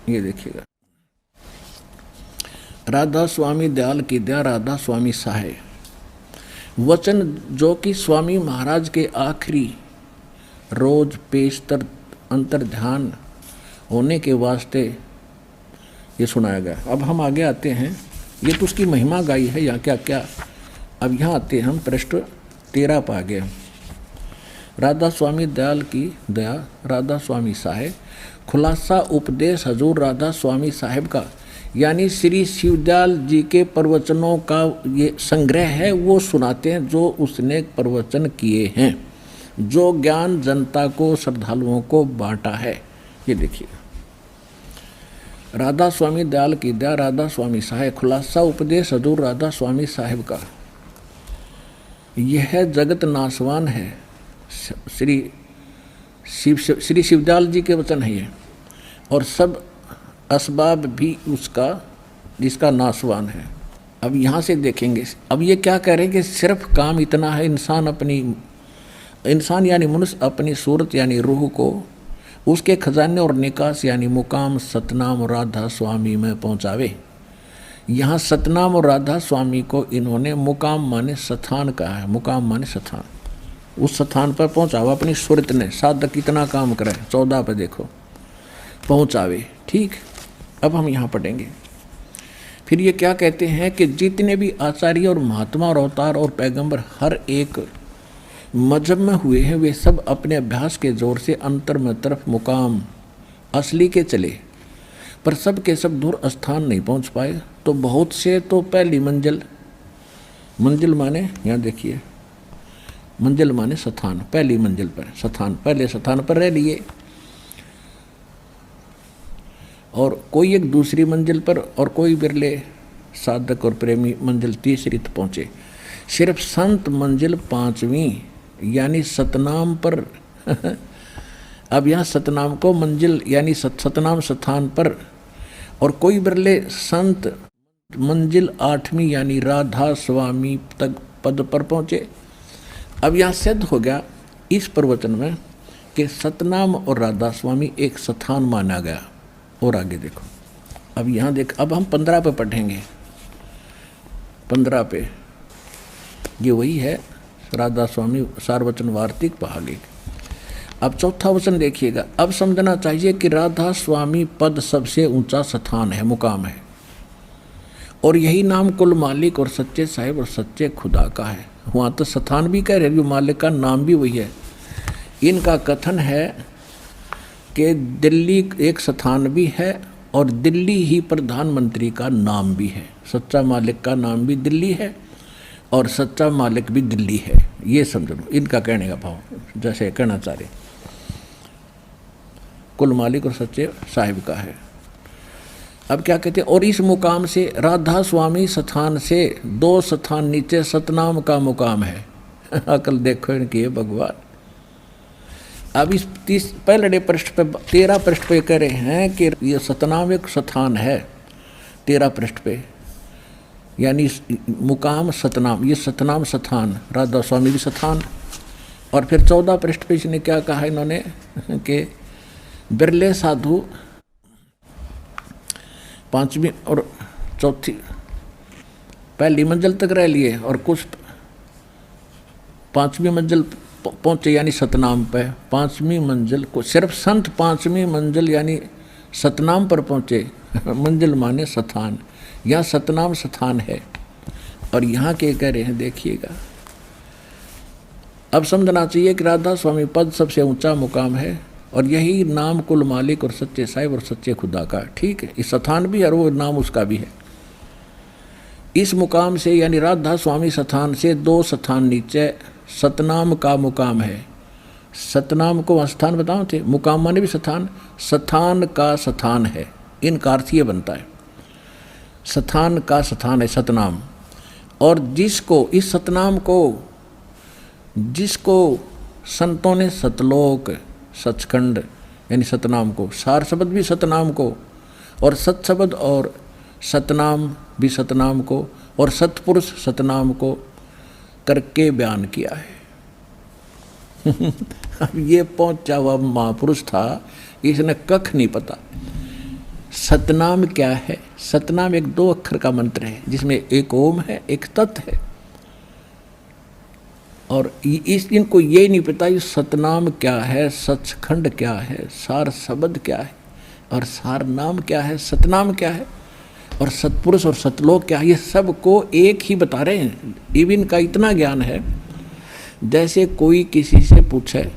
ये देखिएगा, राधा स्वामी दयाल की दया, राधा स्वामी सहाय। वचन जो कि स्वामी महाराज के आखिरी रोज पेशतर अंतर ध्यान होने के वास्ते ये सुनाया गया। अब हम आगे आते हैं, ये तो उसकी महिमा गाई है या क्या क्या। अब यहाँ आते हैं हम पृष्ठ 13 पा गए। राधा स्वामी दयाल की दया, राधा स्वामी साहेब। खुलासा उपदेश हजूर राधा स्वामी साहेब का, यानी श्री शिवदयाल जी के प्रवचनों का ये संग्रह है, वो सुनाते हैं जो उसने प्रवचन किए हैं। जो ज्ञान जनता को, श्रद्धालुओं को बांटा है। ये देखिए, राधा स्वामी दयाल की दया, राधा स्वामी साहेब, खुलासा उपदेश हजूर राधा स्वामी साहेब का। यह जगत नासवान है, श्री शिवदयाल जी के वचन है ये, और सब असबाब भी उसका जिसका नासवान है। अब यहाँ से देखेंगे, अब ये क्या कह रहे हैं कि सिर्फ काम इतना है, इंसान यानी मनुष्य अपनी सूरत यानी रूह को उसके खजाने और निकास यानी मुकाम सतनाम राधा स्वामी में पहुँचावे। यहाँ सतनाम और राधा स्वामी को इन्होंने मुकाम माने स्थान कहा है। मुकाम माने स्थान, उस स्थान पर पहुँचावा अपनी सूरत ने। साधक कितना काम करे, 14 पे देखो, पहुँचावे। ठीक, अब हम यहाँ पढ़ेंगे। फिर ये क्या कहते हैं कि जितने भी आचार्य और महात्मा और अवतार और पैगंबर हर एक मजहब में हुए हैं, वे सब अपने अभ्यास के जोर से अंतर में तरफ मुकाम असली के चले, पर सब के सब दूर स्थान नहीं पहुंच पाए। तो बहुत से तो पहली मंजिल माने, यहाँ देखिए, मंजिल माने स्थान, पहली मंजिल पर स्थान, पहले स्थान पर रह लिए, और कोई एक दूसरी मंजिल पर, और कोई बिरले साधक और प्रेमी मंजिल तीसरी तक पहुँचे। सिर्फ संत मंजिल 5वीं यानी सतनाम पर अब यहाँ सतनाम को मंजिल यानी सतनाम स्थान पर, और कोई बिरले संत मंजिल 8वीं यानी राधा स्वामी तक पद पर पहुँचे। अब यहाँ सिद्ध हो गया इस प्रवचन में कि सतनाम और राधा स्वामी एक स्थान माना गया। और आगे देखो, अब यहाँ देख, अब हम 15 पे पढ़ेंगे। 15 पे ये वही है, राधा स्वामी सारवचन वार्तिक भागे। अब चौथा वचन देखिएगा। अब समझना चाहिए कि राधा स्वामी पद सबसे ऊंचा स्थान है, मुकाम है, और यही नाम कुल मालिक और सच्चे साहिब और सच्चे खुदा का है। वहाँ तो स्थान भी कह रहे, जो मालिक का नाम भी वही है। इनका कथन है कि दिल्ली एक स्थान भी है और दिल्ली ही प्रधानमंत्री का नाम भी है। सच्चा मालिक का नाम भी दिल्ली है और सच्चा मालिक भी दिल्ली है। ये समझ लो इनका कहने का भाव, जैसे कहना चाह रहे, कुल मालिक और सच्चे साहिब का है। अब क्या कहते हैं, और इस मुकाम से राधा स्वामी स्थान से 2 स्थान नीचे सतनाम का मुकाम है। अकल देखो इनकी है भगवान। अब इस पहले पृष्ठ पे 13 पृष्ठ पे कह रहे हैं कि ये सतनाम एक स्थान है। 13 पृष्ठ पे यानी मुकाम सतनाम, ये सतनाम स्थान, राधा स्वामी भी स्थान। और फिर 14 पृष्ठ पे इसने क्या कहा इन्होंने कि बिरले साधु 5वीं और चौथी पहली मंजिल तक रह लिए, और कुछ 5वीं मंजिल पहुँचे यानी सतनाम पे। 5वीं मंजिल को सिर्फ संत 5वीं मंजिल यानी सतनाम पर पहुँचे। मंजिल माने स्थान, यहाँ सतनाम स्थान है। और यहाँ के कह रहे हैं, देखिएगा, अब समझना चाहिए कि राधा स्वामी पद सबसे ऊंचा मुकाम है, और यही नाम कुल मालिक और सच्चे साहिब और सच्चे खुदा का। ठीक है, इस स्थान भी है और वो नाम उसका भी है। इस मुकाम से यानी राधा स्वामी स्थान से 2 स्थान नीचे सतनाम का मुकाम है। सतनाम को स्थान बताओ थे, मुकाम माने भी स्थान, स्थान का स्थान है। इनका अर्थ ये बनता है, स्थान का स्थान है सतनाम। और जिसको इस सतनाम को, जिसको संतों ने सतलोक, सचखंड यानी सतनाम को, सार शब्द भी सतनाम को, और सत शब्द और सतनाम भी सतनाम को, और सतपुरुष सतनाम को करके बयान किया है। अब ये पहुंचा हुआ महापुरुष था, इसने कख नहीं पता सतनाम क्या है। सतनाम एक 2 अक्षर का मंत्र है जिसमें एक ओम है, एक तत् है, और इनको ये नहीं पता ये सतनाम क्या है, सचखंड क्या है, सार शब्द क्या है, और सार नाम क्या है, सतनाम क्या है, और सतपुरुष और सतलोक क्या है। ये सब को एक ही बता रहे हैं। इवन का इतना ज्ञान है, जैसे कोई किसी से पूछे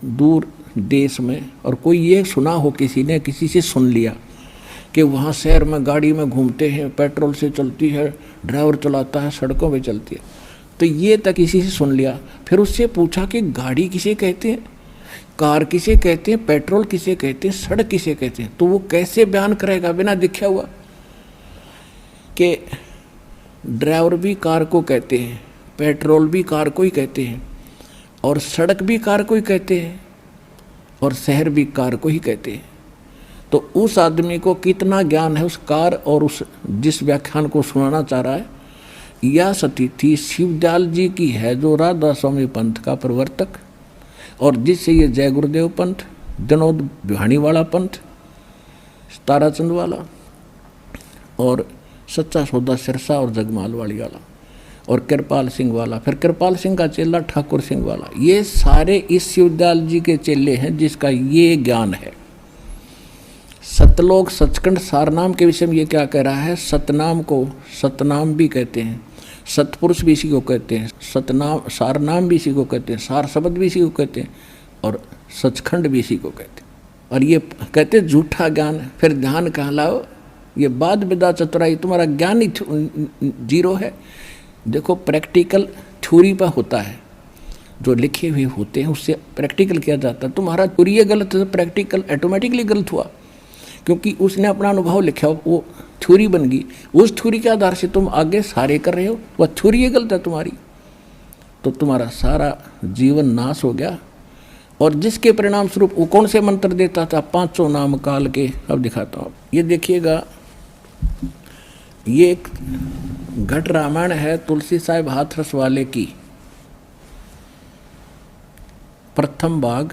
दूर देश में, और कोई ये सुना हो, किसी ने किसी से सुन लिया कि वहाँ शहर में गाड़ी में घूमते हैं, पेट्रोल से चलती है, ड्राइवर चलाता है, सड़कों पे चलती है, तो ये तक किसी से सुन लिया। फिर उससे पूछा कि गाड़ी किसे कहते हैं, कार किसे कहते हैं, पेट्रोल किसे कहते हैं, सड़क किसे कहते हैं। तो वो कैसे बयान करेगा बिना दिखा हुआ कि ड्राइवर भी कार को कहते हैं, पेट्रोल भी कार को ही कहते हैं, और सड़क भी कार को ही कहते हैं, और शहर भी कार को ही कहते हैं। तो उस आदमी को कितना ज्ञान है उस कार और उस जिस व्याख्यान को सुनाना चाह रहा है। यह सतिथि शिवदयाल जी की है, जो राधा स्वामी पंथ का प्रवर्तक, और जिससे ये जय गुरुदेव पंथ, विनोद बिहाणी वाला पंथ, ताराचंद वाला, और सच्चा सौदा सिरसा और जगमाल वाली वाला, और कृपाल सिंह वाला, फिर कृपाल सिंह का चेला ठाकुर सिंह वाला, ये सारे इस शिवदयाल जी के चेले हैं जिसका ये ज्ञान है। सतलोक सचखंड सारनाम के विषय में ये क्या कह रहा है, सतनाम को सतनाम भी कहते हैं, सतपुरुष भी इसी को कहते हैं, सतनाम सारनाम भी इसी को कहते हैं, सार शब्द भी इसी को कहते हैं, और सचखंड भी इसी को कहते हैं। और ये कहते झूठा ज्ञान, फिर ध्यान कहाँ लाओ, ये बाद विदा चतुराई, तुम्हारा ज्ञान ही जीरो है। देखो प्रैक्टिकल थ्योरी पर होता है, जो लिखे हुए होते हैं उससे प्रैक्टिकल किया जाता है। तुम्हारा थ्योरी गलत है तो प्रैक्टिकल ऑटोमेटिकली गलत हुआ, क्योंकि उसने अपना अनुभव लिखा, वो थ्योरी बन गई। उस थ्योरी के आधार से तुम आगे सारे कर रहे हो, वह थ्योरी गलत है तुम्हारी, तो तुम्हारा सारा जीवन नाश हो गया। और जिसके परिणाम स्वरूप वो कौन से मंत्र देता था, 500 नाम काल के। अब दिखाता हूँ, ये देखिएगा, ये एक घट रामायण है तुलसी साहिब हाथरस वाले की, प्रथम भाग,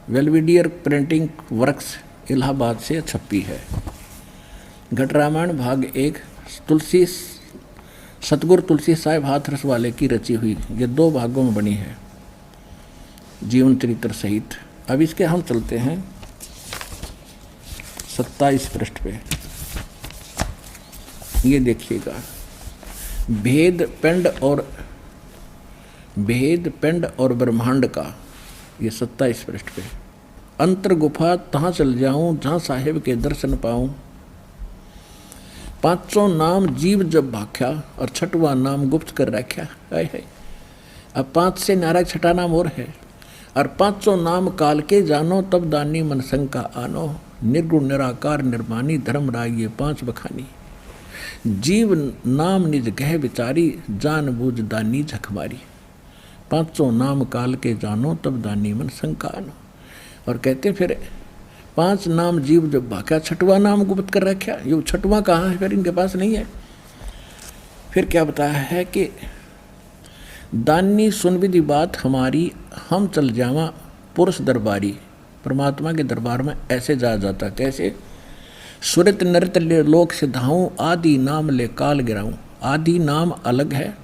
वेलविडियर प्रिंटिंग वर्क्स इलाहाबाद से छपी है। घट रामायण भाग 1 तुलसी सतगुरु तुलसी साहिब हाथरस वाले की रची हुई, ये 2 भागों में बनी है जीवन चरित्र सहित। अब इसके हम चलते हैं 27 पृष्ठ पे। ये देखिएगा, भेद पिंड और ब्रह्मांड का, ये 27 पृष्ठ पे। अंतर गुफा तहाँ चल जाऊं जहाँ साहिब के दर्शन पाऊं, 500 नाम जीव जब भाख्या, और 6वां नाम गुप्त कर रख्या है। अब 5 से नारा 6ठा नाम और है, और 500 नाम काल के जानो तब दानी मन शंका आनो, निर्गुण निराकार निर्मानी धर्म राय ये 5 बखानी, जीव नाम निज गह विचारी जान बूझ दानी झकमारी, 500 नाम काल के जानो तब दानी मन शंका आनो। और कहते फिर 5 नाम जीव जब भाख्या, 6वां नाम गुप्त कर रखा, ये 6वां कहाँ है, फिर इनके पास नहीं है। फिर क्या बताया है कि दानी सुन विधि बात हमारी, हम चल जावा पुरुष दरबारी, परमात्मा के दरबार में ऐसे जा जाता, कैसे, सुरत नृत ले लोक सिधाऊं, आदि नाम ले काल गिराऊं। आदि नाम अलग है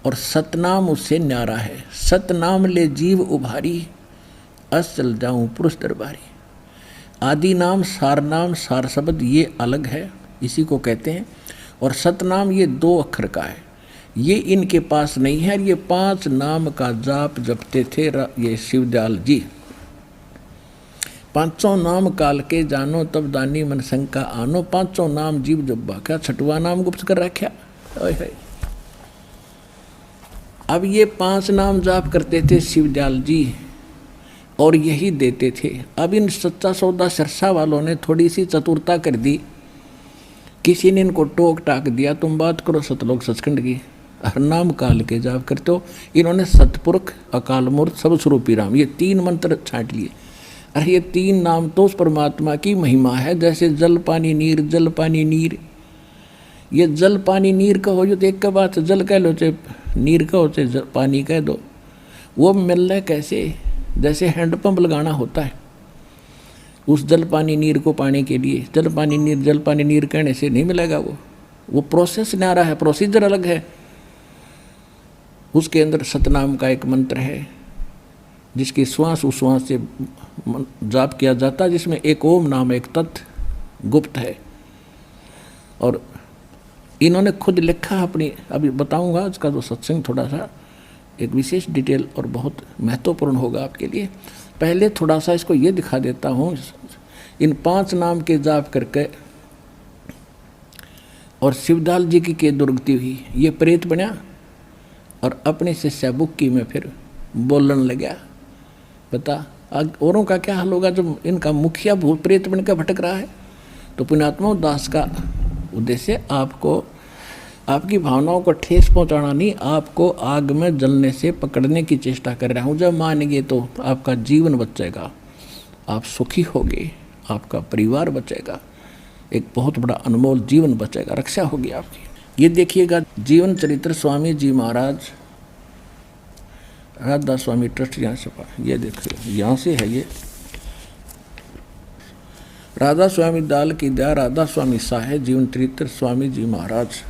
और सतनाम उससे न्यारा है, सतनाम ले जीव उभारी, अस चल जाऊं पुरुष दरबारी। आदि नाम सार शब्द ये अलग है, इसी को कहते हैं, और सतनाम ये 2 अक्षर का है, ये इनके पास नहीं है। ये 5 नाम का जाप जपते थे ये शिवदयाल जी। 500 नाम काल के जानो तब दानी मन शंका आनो, 500 नाम जीव जब भाख्या, 6वां नाम गुप्त कर रखा। अब ये 5 नाम जाप करते थे शिवदयाल जी, और यही देते थे। अब इन सच्चा सौदा सिरसा वालों ने थोड़ी सी चतुरता कर दी, किसी ने इनको टोक टाक दिया, तुम बात करो सतलोक सचखंड की, हर नाम काल के जाप करते हो। इन्होंने सतपुरख, अकाल मूर्त, सब स्वरूपी राम, ये 3 मंत्र छांट लिए। अरे ये 3 नाम तो उस परमात्मा की महिमा है, जैसे जल पानी नीर, जल पानी नीर। ये जल पानी नीर कहो जो तो एक का बात, जल कह लो चाहे नीर कहो चाहे पानी कह दो, वो मिल रहा है कैसे, जैसे हैंडपंप लगाना होता है उस जल पानी नीर को पाने के लिए, जल पानी नीर कहने से नहीं मिलेगा, वो प्रोसेस न्यारा है, प्रोसीजर अलग है। उसके अंदर सतनाम का एक मंत्र है जिसकी श्वास उश्वास से जाप किया जाता, जिसमें एक ओम नाम एक तत्व गुप्त है। और इन्होंने खुद लिखा अपनी, अभी बताऊंगा इसका जो सत्संग थोड़ा सा एक विशेष डिटेल और बहुत महत्वपूर्ण होगा आपके लिए। पहले थोड़ा सा इसको ये दिखा देता हूँ, इन 5 नाम के जाप करके और शिवदयाल जी की के दुर्गति हुई, ये प्रेत बना और अपनी शिष्या बुक्की में फिर बोलने लगा, बता औरों का क्या हाल होगा जो इनका मुखिया भूत प्रेत बनकर भटक रहा है। तो पुण्यात्मा दास का उद्देश्य आपको आपकी भावनाओं को ठेस पहुंचाना नहीं, आपको आग में जलने से पकड़ने की चेष्टा कर रहा हूँ। जब मानेंगे तो आपका जीवन बचेगा, आप सुखी होगे, आपका परिवार बचेगा, एक बहुत बड़ा अनमोल जीवन बचेगा, रक्षा होगी आपकी। ये देखिएगा जीवन चरित्र स्वामी जी महाराज राधा स्वामी ट्रस्ट, यहाँ से ये देखिए यहाँ से है ये राधा स्वामी दाल की दया राधा स्वामी साहे जीवन चरित्र स्वामी जी महाराज।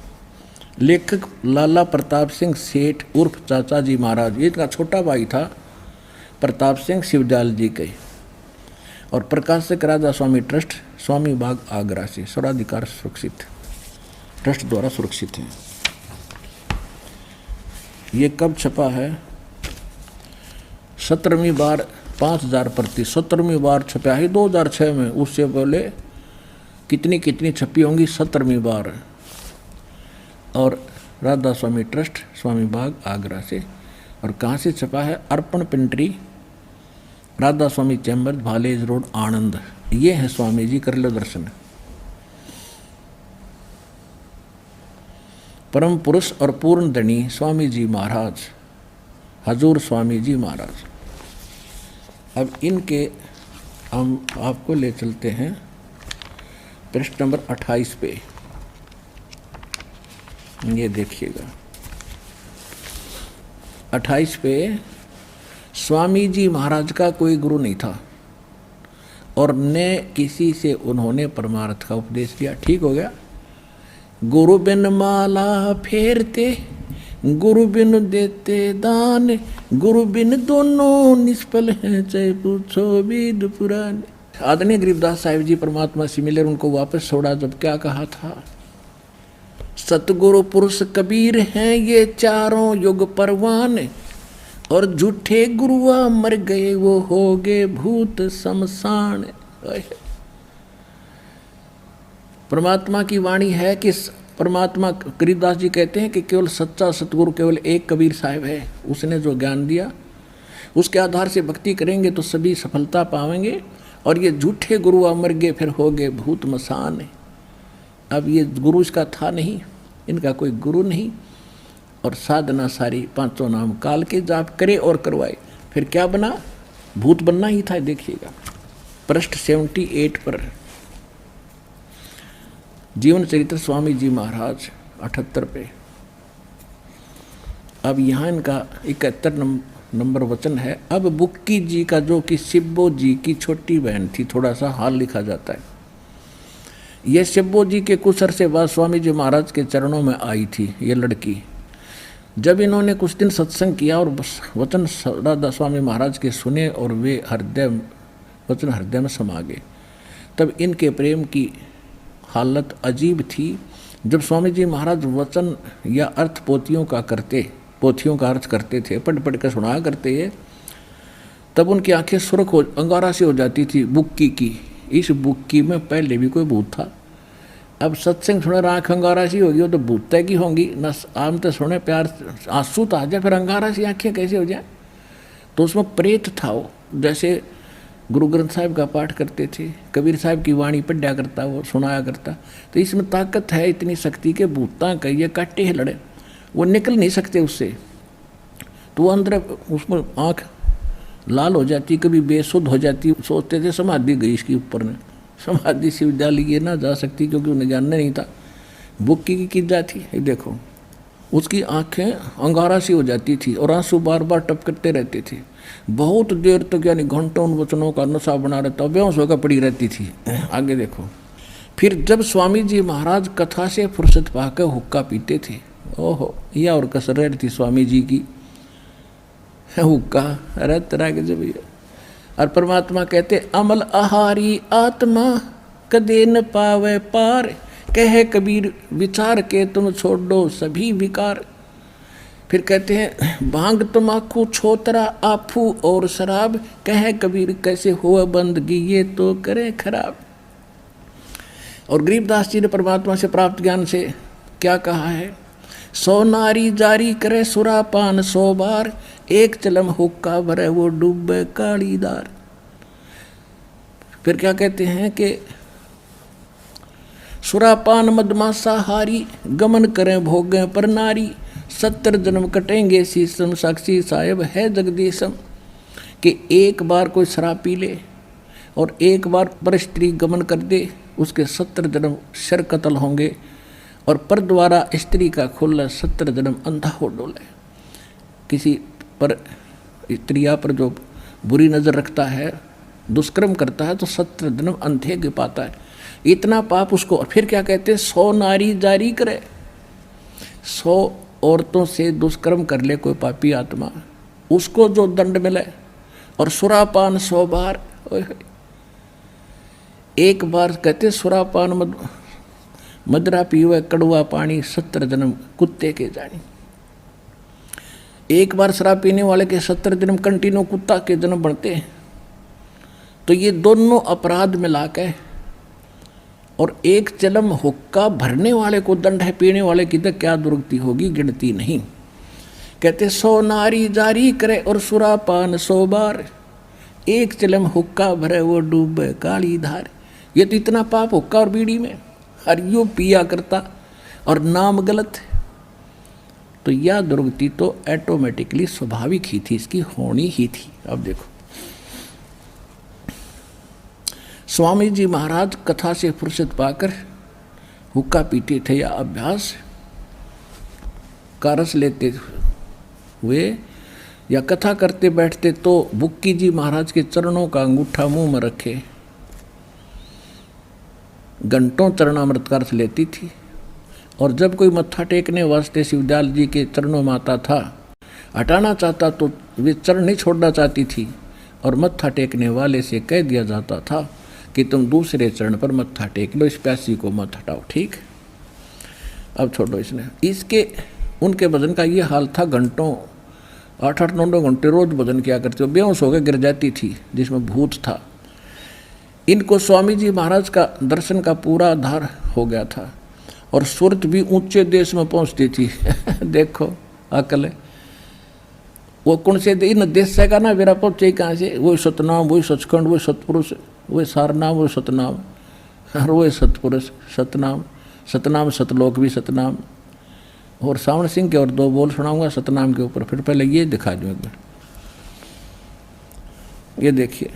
लेखक लाला प्रताप सिंह सेठ उर्फ चाचा जी महाराज, ये इनका छोटा भाई था प्रताप सिंह शिवदयाल जी के। और प्रकाशक राधा स्वामी ट्रस्ट स्वामी बाग आगरा से, स्वराधिकार सुरक्षित, ट्रस्ट द्वारा सुरक्षित है। ये कब छपा है? 17वीं बार 5000 प्रति 17वीं बार छपा है 2006 में। उससे पहले कितनी छपी होंगी 17वीं बार। और राधा स्वामी ट्रस्ट स्वामी बाग आगरा से। और कहाँ से छपा है? अर्पण पेंट्री राधा स्वामी चैम्बर भालेज रोड आनंद। ये है स्वामी जी, कर लो दर्शन। परम पुरुष और पूर्ण धनी स्वामी जी महाराज, हजूर स्वामी जी महाराज। अब इनके हम आपको ले चलते हैं पृष्ठ नंबर 28 पे। ये देखिएगा 28 पे, स्वामी जी महाराज का कोई गुरु नहीं था और न किसी से उन्होंने परमार्थ का उपदेश दिया। ठीक हो गया। गुरु बिन माला फेरते, गुरु बिन देते दान, गुरु बिन दोनों निष्फल हैं, चाहे पूछो वेद पुराण। आदरणीय गरीबदास साहिब जी परमात्मा से मिले, उनको वापस छोड़ा जब क्या कहा था? सतगुरु पुरुष कबीर हैं ये चारों युग परवान, और झूठे गुरुआ मर गए वो हो गए भूत शमशान। परमात्मा की वाणी है कि परमात्मा, गरीबदास जी कहते हैं कि केवल सच्चा सतगुरु केवल एक कबीर साहिब है। उसने जो ज्ञान दिया उसके आधार से भक्ति करेंगे तो सभी सफलता पाएंगे। और ये झूठे गुरु अमर गए फिर हो गए भूत मसान। अब ये गुरु इसका था नहीं, इनका कोई गुरु नहीं। और साधना सारी पांचों नाम काल के जाप करे और करवाए, फिर क्या बना? भूत बनना ही था। देखिएगा पृष्ठ 78 पर जीवन चरित्र स्वामी जी महाराज 78 पे। अब यहाँ इनका 71 नंबर वचन है। अब बुक्की जी का जो कि शिब्बो जी की छोटी बहन थी, थोड़ा सा हाल लिखा जाता है। यह शिब्बो जी के कुछ अरसे बाद स्वामी जी महाराज के चरणों में आई थी ये लड़की। जब इन्होंने कुछ दिन सत्संग किया और वचन राधा स्वामी महाराज के सुने और वे वचन हृदय में समा गए, तब इनके प्रेम की हालत अजीब थी। जब स्वामी जी महाराज वचन या अर्थ पोथियों का अर्थ करते थे, पढ़ कर सुनाया करते हैं, तब उनकी आंखें सुर्ख हो अंगारा से हो जाती थी बुक्की की। इस बुक्की में पहले भी कोई भूत था। अब सत्संग सुने आँख अंगारा सी होगी, वो तो भूत तय की होंगी न। आम तो सुने प्यार आंसू तो आ जाए, फिर अंगारा सी आँखें कैसे हो जाए? तो उसमें प्रेत था वो। जैसे गुरु ग्रंथ साहिब का पाठ करते थे, कबीर साहब की वाणी पढ़ा करता, वो सुनाया करता। तो इसमें ताकत है इतनी शक्ति के भूता कहिए काटे है लड़े, वो निकल नहीं सकते उससे। तो वो अंदर उसमें आँख लाल हो जाती, कभी बेसुध हो जाती। सोचते थे समाधि गई इसकी ऊपर ने, समाधि शिवदयाल ये ना जा सकती क्योंकि उन्हें जानना नहीं था। बुक्की की जाती है, देखो उसकी आंखें अंगारा सी हो जाती थी और आंसू बार बार टपकते रहते थे। बहुत देर तक यानी घंटों उन वचनों का नशा बना रहता, बेहोश होकर पड़ी रहती थी। आगे देखो, फिर जब स्वामी जी महाराज कथा से फुर्सत पाकर हुक्का पीते थे, ओहो यह और कसर रहती थी स्वामी जी की हुक्का अरे तरह के जब। और परमात्मा कहते अमल आहारी आत्मा कदे न पावे पार, कहे कबीर विचार के तुम छोड़ दो सभी विकार। फिर कहते हैं भांग तमाकू छोतरा आफू और शराब, कहे कबीर कैसे हुआ बंदगी ये तो करे खराब। और गरीबदास जी ने परमात्मा से प्राप्त ज्ञान से क्या कहा है? सो नारी जारी करे सुरापान 100 बार, एक चलम हुक्का भरे वो डूबे कालीदार। फिर क्या कहते हैं कि सुरापान मदमासा हारी, गमन करें भोगें पर नारी, 70 जन्म कटेंगे शीशम, साक्षी साहेब है जगदीशम। कि एक बार कोई शराब पी ले और एक बार पर स्त्री गमन कर दे, उसके 70 जन्म शर कत्ल होंगे, और पर द्वारा स्त्री का खुला 70 जन्म अंधा हो डोले। किसी पर स्त्रिया पर जो बुरी नज़र रखता है, दुष्कर्म करता है, तो 70 जन्म अंधे के पाता है, इतना पाप उसको। और फिर क्या कहते हैं, 100 नारी जारी करे, 100 औरतों से दुष्कर्म कर ले कोई पापी आत्मा, उसको जो दंड मिले। और सुरापान 100 बार, एक बार कहते सुरापान मदरा पीवे कड़वा पानी, 70 जन्म कुत्ते के जानी। एक बार शराब पीने वाले के 70 जन्म कंटिन्यू कुत्ता के जन्म बनते हैं। तो ये दोनों अपराध मिला के, और एक चलम हुक्का भरने वाले को दंड है, पीने वाले की तो क्या दुर्गति होगी, गिनती नहीं। कहते 100 नारी जारी करे और सुरापान 100 बार, एक चलम हुक्का भरे वो डूबे काली धार। ये तो इतना पाप हुक्का और बीड़ी में, और यूँ पिया करता और नाम गलत। तो यह दुर्गति तो ऑटोमेटिकली स्वाभाविक ही थी, इसकी होनी ही थी। अब देखो स्वामी जी महाराज कथा से फुर्सत पाकर हुक्का पीते थे या अभ्यास का रस लेते हुए या कथा करते बैठते, तो बुक्की जी महाराज के चरणों का अंगूठा मुंह में रखे घंटों चरणामृत का रस लेती थी। और जब कोई मत्था टेकने वास्ते शिवदयाल जी के चरणों में आता था, हटाना चाहता तो वे चरण नहीं छोड़ना चाहती थी, और मत्था टेकने वाले से कह दिया जाता था कि तुम दूसरे चरण पर मत्था टेक लो, इस प्यासी को मत हटाओ, ठीक। अब छोड़ो इसने। इसके उनके भजन का ये हाल था, घंटों 8-8, 9-9 घंटे रोज भजन किया करते हो, बेहोश होकर गिर जाती थी जिसमें भूत था। इनको स्वामी जी महाराज का दर्शन का पूरा आधार हो गया था, और सुरत भी ऊंचे देश में पहुंचती थी। देखो अकल है वो कौन से इन देश से का ना मेरा पहुंचे कहाँ से, वही सतनाम, वही सचखंड, वही सतपुरुष, वही सारनाम, वही सतनाम, और वही सतपुरुष सतनाम, सतनाम सतलोक भी सतनाम। और सावन सिंह के और 2 बोल सुनाऊंगा सतनाम के ऊपर। फिर पहले ये दिखा दूँ एक बार, ये देखिए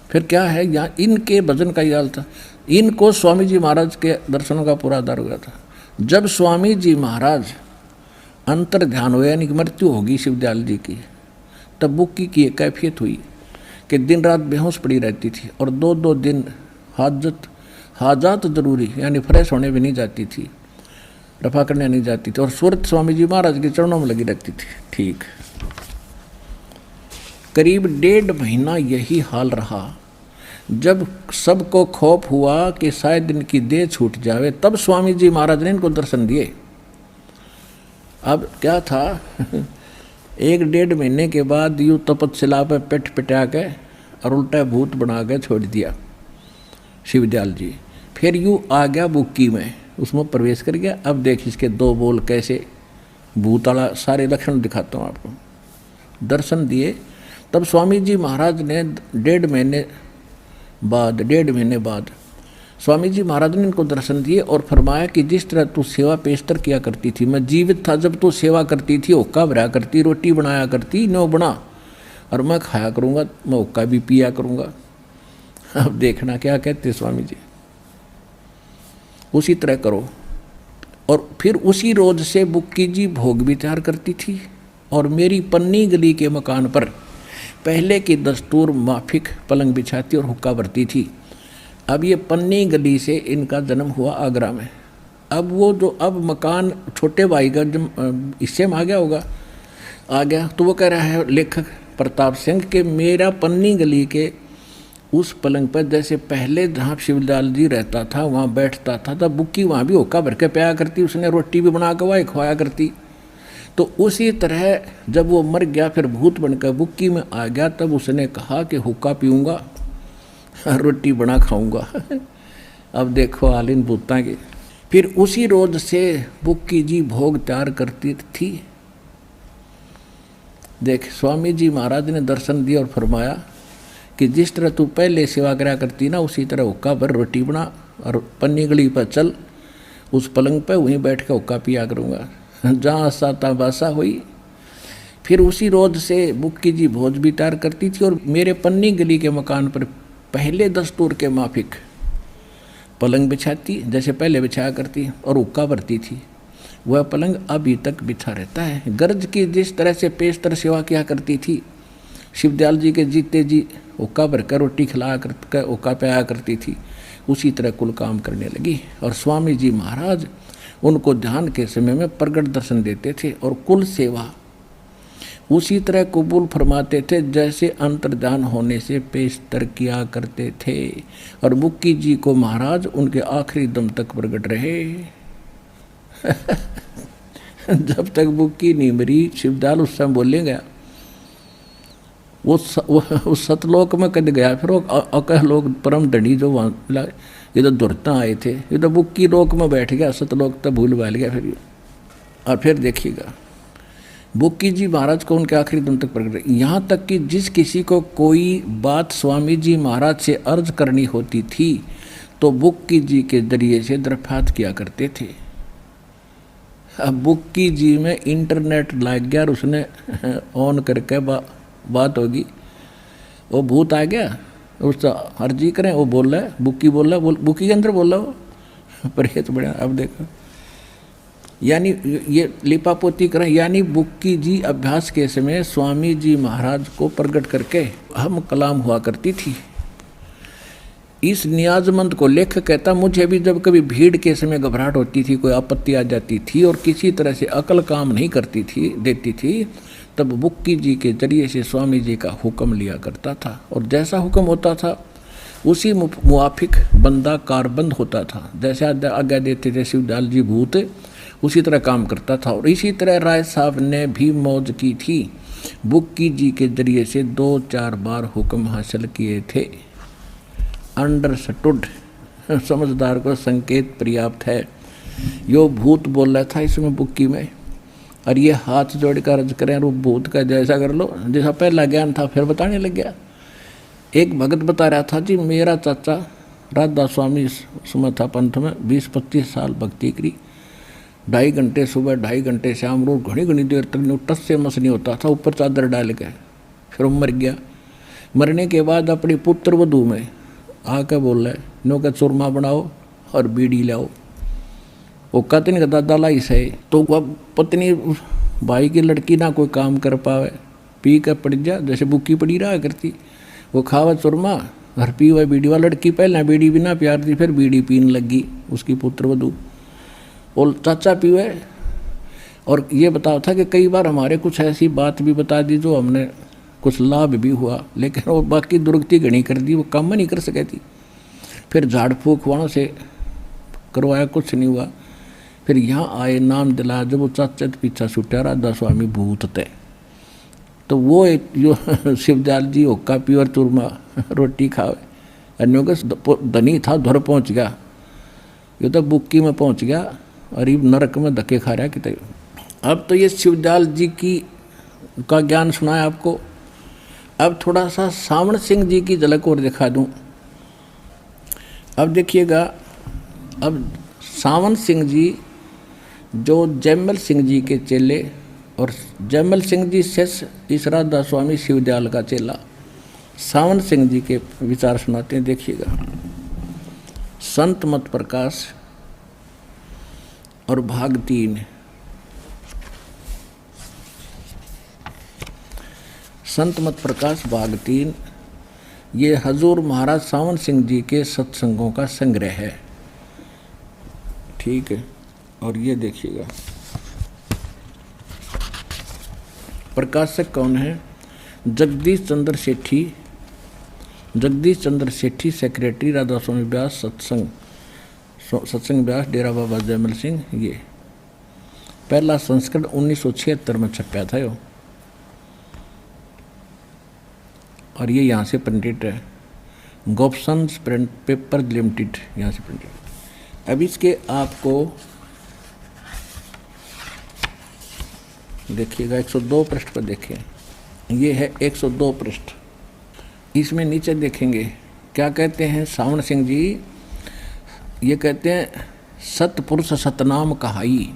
फिर क्या है। यहाँ इनके भजन का याल था, इनको स्वामी जी महाराज के दर्शनों का पूरा आधार हो गया था। जब स्वामी जी महाराज अंतर ध्यान हुआ, यानी कि मृत्यु होगी शिवदयाल जी की, तब बुक्की की एक कैफियत हुई कि दिन रात बेहोश पड़ी रहती थी, और 2-2 दिन हाजात जरूरी यानी फ्रेश होने भी नहीं जाती थी, रफा करने नहीं जाती थी, और सूरत स्वामी जी महाराज के चरणों में लगी रहती थी। ठीक करीब 1.5 महीना यही हाल रहा। जब सबको खौफ हुआ कि शायद इनकी देह छूट जावे, तब स्वामी जी महाराज ने इनको दर्शन दिए। अब क्या था 1-1.5 महीने के बाद यूँ तपस्या पे पेट पिटा के और उल्टा भूत बना के छोड़ दिया शिवदयाल जी। फिर यूँ आ गया बुक्की में, उसमें प्रवेश कर गया। अब देख इसके 2 बोल कैसे भूत वाला सारे लक्षण दिखाता हूँ आपको। दर्शन दिए, तब स्वामी जी महाराज ने 1.5 महीने बाद स्वामी जी महाराज ने इनको दर्शन दिए और फरमाया कि जिस तरह तू सेवा पेशतर किया करती थी, मैं जीवित था जब तू सेवा करती थी, हुक्का भरा करती, रोटी बनाया करती, नो बना, और मैं खाया करूँगा, मैं हुक्का भी पिया करूँगा। अब देखना क्या कहते स्वामी जी, उसी तरह करो। और फिर उसी रोज से बुक्की जी भोग भी तैयार करती थी, और मेरी पन्नी गली के मकान पर पहले की दस्तूर माफिक पलंग बिछाती और हुक्का भरती थी। अब ये पन्नी गली से इनका जन्म हुआ आगरा में। अब वो जो अब मकान छोटे भाई का जब हिस्से में आ गया होगा, आ गया, तो वो कह रहा है लेखक प्रताप सिंह के मेरा पन्नी गली के उस पलंग पर जैसे पहले जहाँ शिवदयाल जी रहता था वहाँ बैठता था, तब बुक्की वहाँ भी हुक्का भर के पिया करती, उसने रोटी भी बना के वही खवाया करती। तो उसी तरह जब वो मर गया, फिर भूत बनकर बुक्की में आ गया, तब उसने कहा कि हुक्का पीऊँगा, रोटी बना खाऊंगा। अब देखो हाल इन भूतां के फिर उसी रोज से बुक्की जी भोग तैयार करती थी। देख, स्वामी जी महाराज ने दर्शन दिया और फरमाया कि जिस तरह तू पहले सेवा करा करती ना, उसी तरह हुक्का पर रोटी बना और पन्नी गली पर चल, उस पलंग पर वहीं बैठ कर हुक्का पिया करूँगा। जहाँ साता बासा हुई। फिर उसी रोज से बुक्की जी भोज भी तैयार करती थी और मेरे पन्नी गली के मकान पर पहले दस्तूर के माफिक पलंग बिछाती, जैसे पहले बिछाया करती, और हुक्का भरती थी। वह पलंग अभी तक बिछा रहता है। गर्ज की जिस तरह से पेशतर सेवा किया करती थी, शिवदयाल जी के जीते जी हुक्का भरकर रोटी खिलाया कर हुक्का पियाया करती थी, उसी तरह कुल काम करने लगी। और स्वामी जी महाराज उनको ध्यान के समय में प्रगट दर्शन देते थे और कुल सेवा उसी तरह कबूल फरमाते थे जैसे अंतर्ध्यान होने से पेशतर किया करते थे। और बुक्की जी को महाराज उनके आखिरी दम तक प्रगट रहे। जब तक बुक्की नहीं मरी, शिवदयाल उस समय बोलेगा वो उस सतलोक में कद गया। फिर वो अकह लोग परम धनी जो वहाँ ये तो दुर्ता आए थे, ये तो बुक्की लोक में बैठ गया, सतलोक तो भूल भाल गया फिर। और फिर देखिएगा बुक्की जी महाराज को उनके आखिरी दम तक प्रकट रहे। यहाँ तक कि जिस किसी को कोई बात स्वामी जी महाराज से अर्ज करनी होती थी तो बुक्की जी के जरिए से दरख्वास्त किया करते थे। अब बुक्की जी में इंटरनेट लग गया और उसने ऑन करके बात होगी, वो भूत आ गया, उसका अर्जी करें, वो बोल रहा है, बुक्की बोल रहा है, बुक्की के अंदर बोल रहा हो प्रेत बड़ा। अब देखो, यानी ये लिपापोती करें, यानी बुक्की जी अभ्यास के समय स्वामी जी महाराज को प्रकट करके हम कलाम हुआ करती थी। इस नियाजमंद को लेखक कहता, मुझे भी जब कभी भीड़ के समय घबराहट होती थी, कोई आपत्ति आ जाती थी और किसी तरह से अकल काम नहीं करती थी देती थी, तब बुक्की जी के जरिए से स्वामी जी का हुक्म लिया करता था और जैसा हुक्म होता था उसी मुआफिक बंदा कारबंद होता था। जैसे आज्ञा देते थे शिवदयाल जी भूत, उसी तरह काम करता था। और इसी तरह राय साहब ने भी मौज की थी, बुक्की जी के जरिए से 2-4 बार हुक्म हासिल किए थे। अंडरस्टूड, समझदार को संकेत पर्याप्त है। यो भूत बोल रहा था इसमें बुक्की में, और ये हाथ जोड़कर अर्ज करें और वो भूत का जैसा कर लो, जैसा पहला ज्ञान था फिर बताने लग गया। एक भगत बता रहा था जी, मेरा चाचा राधा स्वामी सुमा था पंथ में 20-25 साल भक्ति करी, 2.5 घंटे सुबह 2.5 घंटे शाम, रोज घनी देर तक टस से मस नहीं होता था, ऊपर चादर डाल के फिर वो मर गया। मरने के बाद अपनी पुत्र वधू में आके बोल रहे नो का चूरमा बनाओ और बीड़ी लाओ। वो कहते नहीं दादा लाई सही, तो वह पत्नी भाई की लड़की ना कोई काम कर पावे, पी कर पड़ जा, जैसे बुक्की पड़ी रहा करती, वो खावा चूरमा और पी हुआ बीड़ी। वाला लड़की पहले बीड़ी भी ना प्यार थी, फिर बीड़ी पीने लगी उसकी पुत्र वधू, और चाचा पीवे। और ये बताओ था कि कई बार हमारे कुछ ऐसी बात भी बता दी जो हमने कुछ लाभ भी हुआ, लेकिन वो बाकी दुर्गति घनी कर दी, वो काम नहीं कर सके थी। फिर झाड़ फूक वालों से करवाया, कुछ नहीं हुआ। फिर यहाँ आए, नाम दिलाया, जब वो चाचा पीछा छुटा राधा स्वामी भूत थे, तो वो एक जो शिवदयाल जी हुक्का पी और चूरमा रोटी खावे, अन्यों का धनी था, धुर पहुँच गया, ये तो बुक्की में पहुँच गया और ये नरक में धक्के खा रहा कितने। अब तो ये शिवदयाल जी की का ज्ञान सुनाया आपको। अब थोड़ा सा सावण सिंह जी की झलक और दिखा दूं। अब देखिएगा, अब सावण सिंह जी जो जयमल सिंह जी के चेले, और जयमल सिंह जी शिष्य इस राधा स्वामी शिवदयाल का चेला, सावण सिंह जी के विचार सुनाते हैं। देखिएगा, संत मत प्रकाश और भाग 3। संत मत प्रकाश भाग 3 ये हजूर महाराज सावण सिंह जी के सत्संगों का संग्रह है, ठीक है। और ये देखिएगा, प्रकाशक कौन है? जगदीश चंद्र सेठी, जगदीश चंद्र सेठी, सेक्रेटरी राधा स्वामी व्यास सत्संग व्यास, डेरा बाबा जयमल सिंह। ये पहला संस्करण 1976 में छपया था यो, और ये यहाँ से प्रिंटेड है, गोपसन्स प्रिंट पेपर लिमिटेड, यहाँ से प्रिंटेड। अब इसके आपको देखिएगा 102 पृष्ठ पर देखें, ये है 102 पृष्ठ। इसमें नीचे देखेंगे क्या कहते हैं सावण सिंह जी, ये कहते हैं सतपुरुष सतनाम कहाई,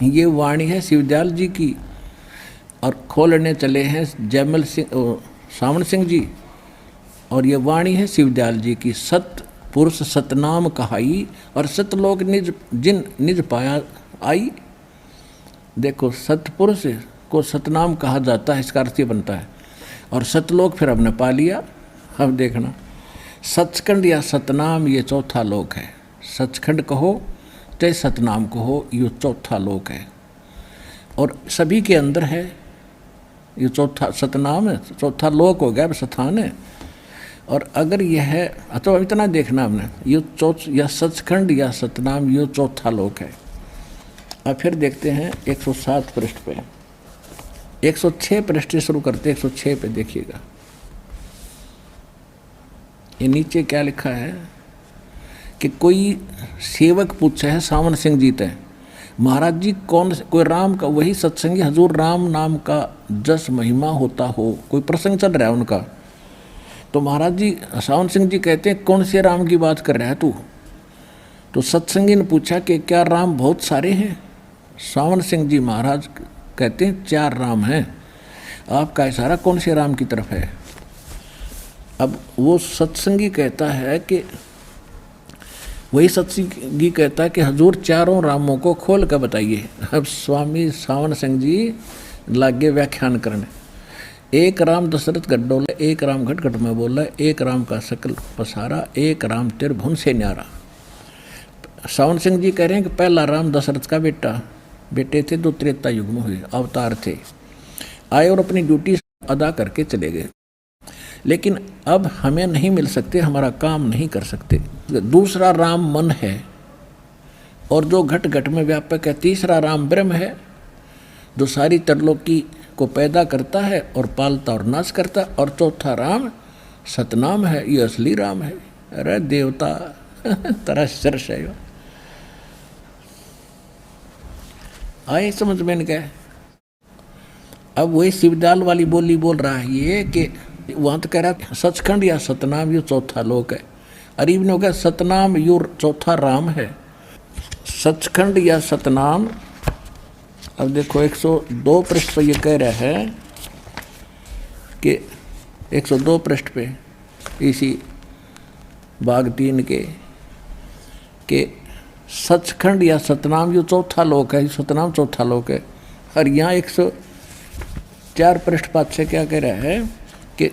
ये वाणी है शिवदयाल जी की, और खोलने चले हैं जयमल सिंह सावण सिंह जी, और ये वाणी है शिवदयाल जी की। सत पुरुष सतनाम कहाई और सतलोक निज जिन निज पाया आई। देखो सतपुरुष को सतनाम कहा जाता है, इसका अर्थ ये बनता है, और सतलोक फिर हमने पा लिया। अब देखना सचखंड या सतनाम ये चौथा लोक है। सचखंड कहो चाहे सतनाम कहो, ये चौथा लोक है और सभी के अंदर है। ये चौथा सतनाम है, चौथा लोक हो गया, स्थान है। और अगर यह है तो इतना देखना हमने, ये या सचखंड या सतनाम ये चौथा लोक है। अब फिर देखते हैं 107 पृष्ठ पे, 106 पृष्ठ से शुरू करते 106 पे देखिएगा। ये नीचे क्या लिखा है कि कोई सेवक पूछे है सावन सिंह जी ते, महाराज जी कौन कोई राम का वही सत्संगी हजूर राम नाम का जस महिमा होता हो, कोई प्रसंग चल रहा है उनका। तो महाराज जी सावन सिंह जी कहते हैं कौन से राम की बात कर रहा है तू? तो सत्संगी ने पूछा कि क्या राम बहुत सारे हैं? सावन सिंह जी महाराज कहते हैं 4 राम हैं। आपका इशारा कौन से राम की तरफ है? अब वो सत्संगी कहता है कि वही सत्संगी कहता है कि हजूर चारों रामों को खोल कर बताइए। अब स्वामी सावन सिंह जी लागे व्याख्यान करने, एक राम दशरथ गड्डोला, एक राम घट घट में बोला, एक राम का सकल पसारा, एक राम त्रिभुवन से न्यारा। सावन सिंह जी कह रहे हैं कि पहला राम दशरथ का बेटे थे, 2 त्रेता युग में हुए अवतार थे, आए और अपनी ड्यूटी अदा करके चले गए, लेकिन अब हमें नहीं मिल सकते, हमारा काम नहीं कर सकते। दूसरा राम मन है और जो घट घट में व्यापक है। तीसरा राम ब्रह्म है जो सारी तरलोकी को पैदा करता है और पालता और नाश करता। और चौथा राम सतनाम है, ये असली राम है। अरे देवता तरह सरस है। आए समझ में क्या? अब वही शिवदयाल वाली बोली बोल रहा है ये कि वहाँ तो कह रहा है सचखंड या सतनाम यू चौथा लोक है। अरीब ने हो गया सतनाम यू चौथा राम है, सचखंड या सतनाम। अब देखो 102 पृष्ठ पर ये कह रहा है कि 102 पृष्ठ पे इसी भाग 3 के सचखंड या सतनाम यू चौथा लोक है, सतनाम चौथा लोक है। और यहाँ 104 पृष्ठ पाठ से क्या कह रहा है कि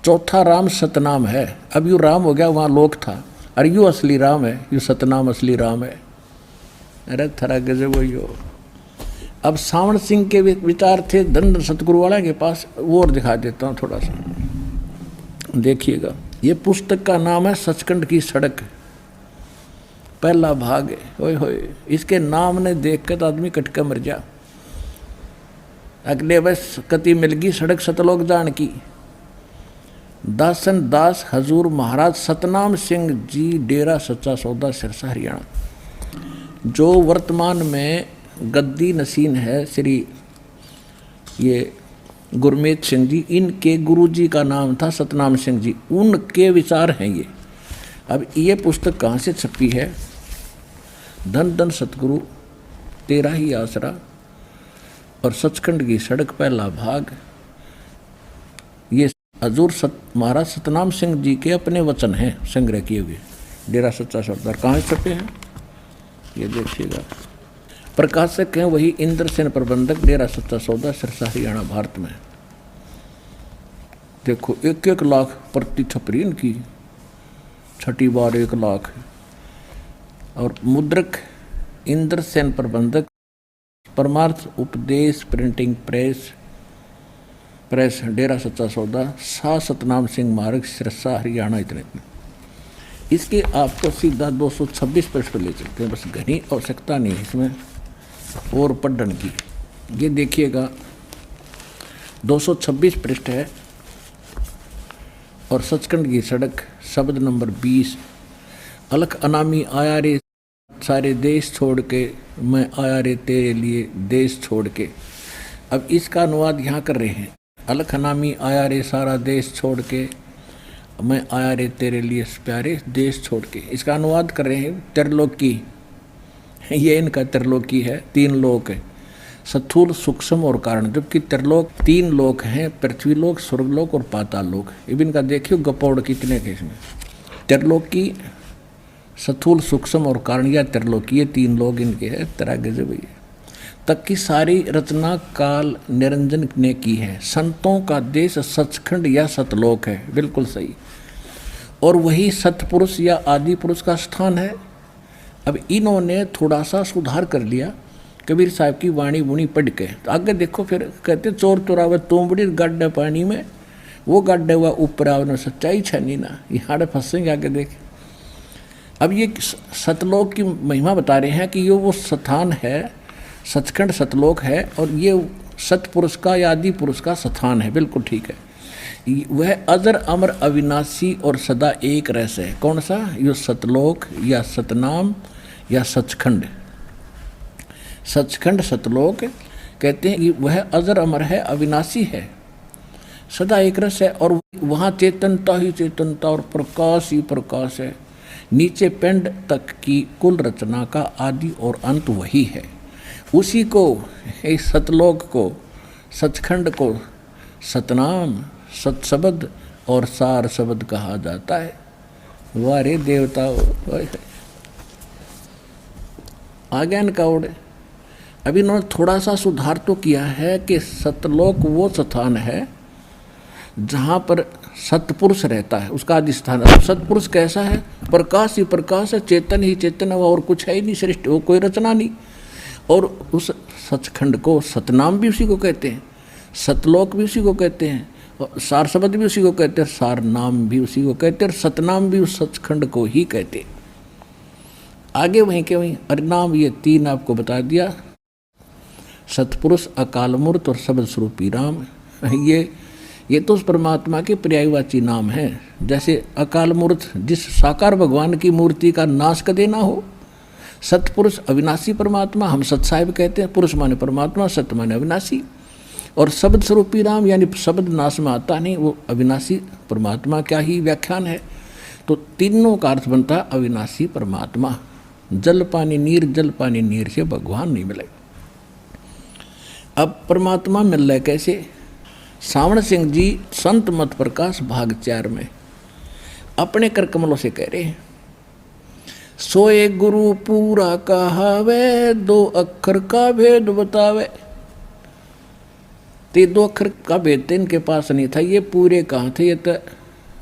चौथा राम सतनाम है। अब यू राम हो गया, वहाँ लोक था, और यू असली राम है, यू सतनाम असली राम है। अरे थरा गजब वही हो। अब सावण सिंह के विचार थे धन सतगुरु वाला के पास, वो और दिखा देता हूँ थोड़ा सा, देखिएगा। ये पुस्तक का नाम है सचखंड की सड़क, पहला भाग है। ओए होए, इसके नाम ने देख कर तो आदमी कटका मर जा। अगले बस कति मिल गई सड़क सतलोक जान की। दासन दास हजूर महाराज सतनाम सिंह जी, डेरा सच्चा सौदा, सिरसा, हरियाणा। जो वर्तमान में गद्दी नसीन है श्री ये गुरमीत सिंह जी, इनके गुरुजी का नाम था सतनाम सिंह जी, उनके विचार हैं ये। अब ये पुस्तक कहाँ से छपी है? धन धन सतगुरु, तेरा ही आसरा और सचखंड की सड़क, पहला भाग। ये हजूर महाराज सतनाम सिंह जी के अपने वचन हैं संग्रह किए हुए, डेरा सच्चा सौदा। कहाँ छपे हैं ये देखिएगा। प्रकाशक हैं वही इंद्रसेन प्रबंधक, डेरा सच्चा सौदा, सिरसा, हरियाणा, भारत में। देखो 1-1 लाख प्रति छपरी इनकी, छठी बार 1 लाख। और मुद्रक इंद्रसेन प्रबंधक, परमार्थ उपदेश प्रिंटिंग प्रेस, डेरा सच्चा सौदा, सा सतनाम सिंह मार्ग, सिरसा, हरियाणा। इतने इसके आपको सीधा 226 पृष्ठ पर ले चलते हैं, बस घनी आवश्यकता नहीं है इसमें और पढ़ने की। ये देखिएगा 226 पृष्ठ है और सचखंड की सड़क, शब्द नंबर 20। अलख अनामी आया रे सारे देश छोड़ के, मैं आया रे तेरे लिए देश छोड़ के। अब इसका अनुवाद यहाँ कर रहे हैं, अलख अनामी आया रे सारा देश छोड़ के, मैं आया रे तेरे लिए प्यारे देश छोड़ के। इसका अनुवाद कर रहे हैं त्रिलोकी, ये इनका त्रिलोकी है, 3 लोक है, स्थूल सूक्ष्म और कारण। जबकि त्रिलोक 3 लोक हैं, पृथ्वीलोक, स्वर्गलोक और पाताल लोक। अब इनका देखियो गपौड़ कितने के इसमें, त्रिलोकी, स्थूल सूक्ष्म और कारण या त्रिलोकी, ये 3 लोग इनके हैं। तरह गजब है। तक की सारी रचना काल निरंजन ने की है। संतों का देश सचखंड या सतलोक है, बिल्कुल सही। और वही सतपुरुष या आदि पुरुष का स्थान है। अब इन्होंने थोड़ा सा सुधार कर लिया कबीर साहब की वाणी बुणी पढ़ के। तो आगे देखो फिर कहते चोर चोरावे तोमड़ी गाड्डे पानी में, वो गाड्डे हुआ ऊपर आवने सच्चाई छनी ना, यहाँ फंसेंगे। आगे देख, अब ये सतलोक की महिमा बता रहे हैं कि ये वो स्थान है, सचखंड सतलोक है, और ये सतपुरुष का या आदि पुरुष का स्थान है, बिल्कुल ठीक है। वह अजर अमर अविनाशी और सदा एक रस है। कौन सा? यो सतलोक या सतनाम या सचखंड। सचखंड सतलोक कहते हैं कि वह अजर अमर है, अविनाशी है, सदा एक रस है, और वहाँ चेतनता ही चेतनता और प्रकाश ही प्रकाश है। नीचे पिंड तक की कुल रचना का आदि और अंत वही है। उसी को, इस सतलोक को, सचखंड को सतनाम, सतशब्द और सार शब्द कहा जाता है। वाह रे देवता। आगे इनका उड़। अभी इन्होंने थोड़ा सा सुधार तो किया है कि सतलोक वो स्थान है जहाँ पर सतपुरुष रहता है, उसका अधिष्ठान है। सतपुरुष कैसा है? प्रकाश ही प्रकाश है, चेतन ही चेतन है, और कुछ है ही नहीं सृष्टि, वो कोई रचना नहीं। और उस सचखंड को सतनाम भी उसी को कहते हैं, सतलोक भी उसी को कहते हैं, और सार शब्द भी उसी को कहते हैं, सार नाम भी उसी को कहते हैं, और सतनाम भी उस सचखंड को ही कहते हैं। आगे वहीं के वहीं अरिनाम, ये 3 आपको बता दिया, सतपुरुष, अकाल मूर्त और शब्द स्वरूपी राम। ये तो उस परमात्मा के पर्यायवाची नाम हैं। जैसे अकाल मूर्त जिस साकार भगवान की मूर्ति का नाश कदे ना हो, सतपुरुष अविनाशी परमात्मा, हम सत साहिब कहते हैं, पुरुष माने परमात्मा, सत्य माने अविनाशी, और शब्द स्वरूपी राम यानी शब्द नाश में आता नहीं, वो अविनाशी परमात्मा क्या ही व्याख्यान है। तो तीनों का अर्थ बनता है अविनाशी परमात्मा। जल पानी नीर से भगवान नहीं मिले। अब परमात्मा मिल रहे कैसे? सावण सिंह जी संत मत प्रकाश भाग 4 में अपने कर कमलों से कह रहे हैं, सोए गुरु पूरा कहावे, 2 अक्षर का भेद बतावे। तो 2 अक्षर का भेद तो इनके पास नहीं था, ये पूरे कहाँ थे? ये तो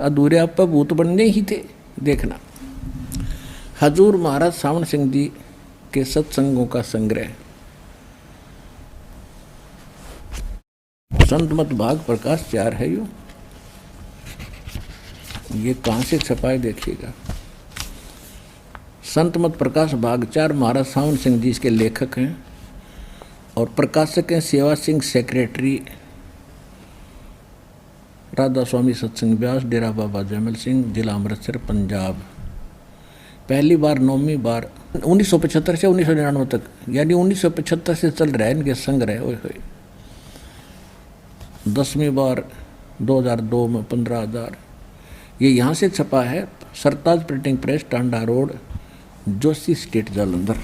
अधूरे आप भूत बनने ही थे। देखना, हजूर महाराज सावण सिंह जी के सत्संगों का संग्रह, संत मत भाग प्रकाश 4 है। ये कहाँ से छपा है देखिएगा, संत मत प्रकाश भाग 4, महाराज सावण सिंह जी इसके लेखक हैं और प्रकाशक हैं सेवा सिंह, सेक्रेटरी राधा स्वामी सत्संग व्यास, डेरा बाबा जैमल सिंह, जिला अमृतसर, पंजाब। पहली बार 9वीं बार 1975 से 1999 तक, यानी 1975 से चल रहा है इनके संग्रह। ओए होए, 10वीं बार 2002 में 15,000। ये यहाँ से छपा है, Sartaj printing press, Tanda road, Joshi state, Jalandhar.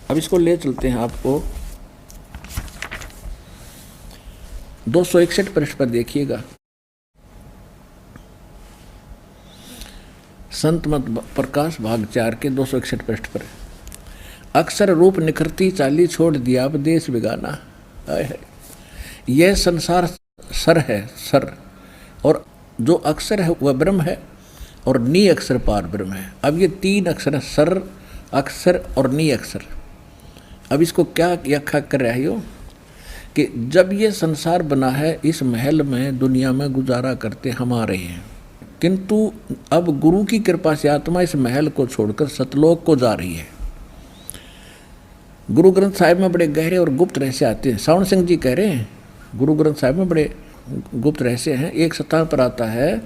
अब इसको ले चलते हैं आपको 261 पृष्ठ पर देखिएगा। संत मत प्रकाश भाग 4 के 261 पृष्ठ पर, अक्षर रूप निखरती चाली, छोड़ दिया अब देश बिगाना। यह संसार सर है, सर, और जो अक्षर है वह ब्रह्म है, और नी अक्षर पार ब्रह्म है। अब ये 3 अक्षर है, सर, अक्षर और नी अक्षर। अब इसको क्या व्याख्या कर रहा है यो, कि जब ये संसार बना है, इस महल में दुनिया में गुजारा करते हम आ रहे हैं, किंतु अब गुरु की कृपा से आत्मा इस महल को छोड़कर सतलोक को जा रही है। गुरु ग्रंथ साहिब में बड़े गहरे और गुप्त रहस्य आते हैं। सावण सिंह जी कह रहे हैं गुरु ग्रंथ साहिब में बड़े गुप्त रहस्य हैं। एक स्थान पर आता है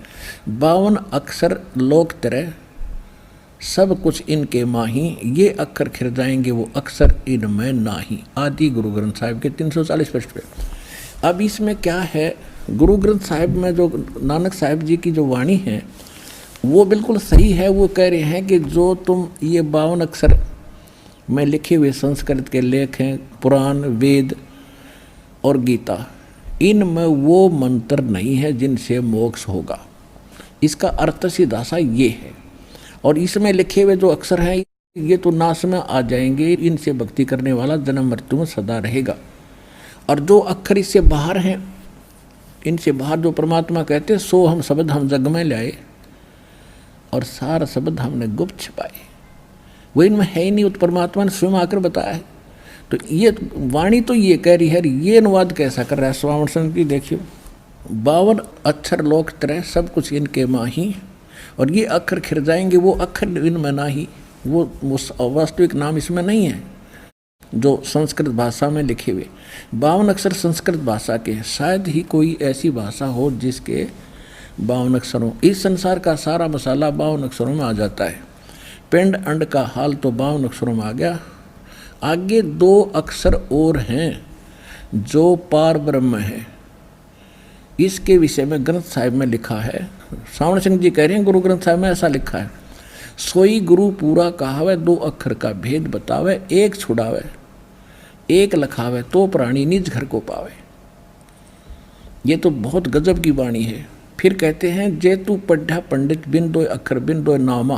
52 अक्षर लोक तरह सब कुछ इनके माही, ये अक्षर खिर जाएंगे वो अक्षर इनमें नाही। आदि गुरु ग्रंथ साहिब के 340 पृष्ठ पे। अब इसमें क्या है, गुरु ग्रंथ साहिब में जो नानक साहिब जी की जो वाणी है वो बिल्कुल सही है। वो कह रहे हैं कि जो तुम ये 52 अक्षर में लिखे हुए संस्कृत के लेख हैं, पुराण, वेद और गीता, इनमें वो मंत्र नहीं है जिनसे मोक्ष होगा। इसका अर्थ सीधा सा ये है। और इसमें लिखे हुए जो अक्षर हैं ये तो नाश में आ जाएंगे, इनसे भक्ति करने वाला जन्म मृत्यु में सदा रहेगा। और जो अक्षर इससे बाहर हैं, इनसे बाहर जो परमात्मा कहते हैं, सो हम शब्द हम जग में लाए और सारा शब्द हमने गुप्त छिपाए, वो इनमें है ही नहीं। तो परमात्मा ने स्वयं आकर बताया है। तो ये वाणी तो ये कह रही है, ये अनुवाद कैसा कर रहा है श्रावण संघ की, देखियो 52 अक्षर लोक तरह सब कुछ इनके माही, और ये अक्षर खिर जाएंगे वो अक्षर इनमें नाही। वो वास्तविक नाम इसमें नहीं है जो संस्कृत भाषा में लिखे हुए। 52 अक्षर संस्कृत भाषा के, शायद ही कोई ऐसी भाषा हो जिसके 52 अक्षरों, इस संसार का सारा मसाला 52 अक्षरों में आ जाता है। पिंड अंड का हाल तो 52 अक्षरों में आ गया। आगे 2 अक्षर और हैं जो पार ब्रह्म है। इसके विषय में ग्रंथ साहिब में लिखा है, श्रावण सिंह जी कह रहे हैं गुरु ग्रंथ साहिब में ऐसा लिखा है, सोई गुरु पूरा कहावे 2 अक्षर का भेद बतावे, एक छुड़ावे एक लखावे तो प्राणी निज घर को पावे। ये तो बहुत गजब की वाणी है। फिर कहते हैं, जे तू पढ़ा पंडित बिन 2 अक्षर बिन 2 नामा,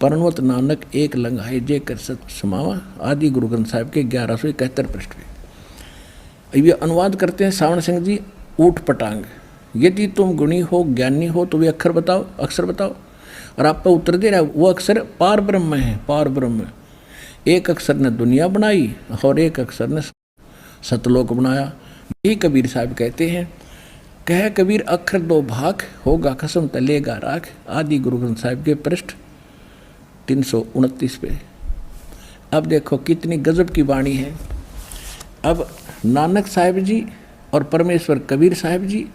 परनवत नानक एक लंघाए जे कर सत समावा। आदि गुरु ग्रंथ साहिब के 1171 पृष्ठ पे। ये अनुवाद करते हैं श्रावण सिंह जी, ऊट पटांग, यदि तुम गुणी हो ज्ञानी हो तो वे अक्षर बताओ, अक्षर बताओ। और आप पर उत्तर दे रहा है वो अक्षर पार ब्रह्म है, पार ब्रह्म। एक अक्षर ने दुनिया बनाई और एक अक्षर ने सतलोक बनाया। यही कबीर साहब कहते हैं, कह कबीर अक्षर 2 भाग, होगा कसम तलेगा राख। आदि गुरु ग्रंथ साहिब के पृष्ठ 329 पे। अब देखो कितनी गजब की वाणी है। अब नानक साहिब जी और परमेश्वर कबीर साहिब जी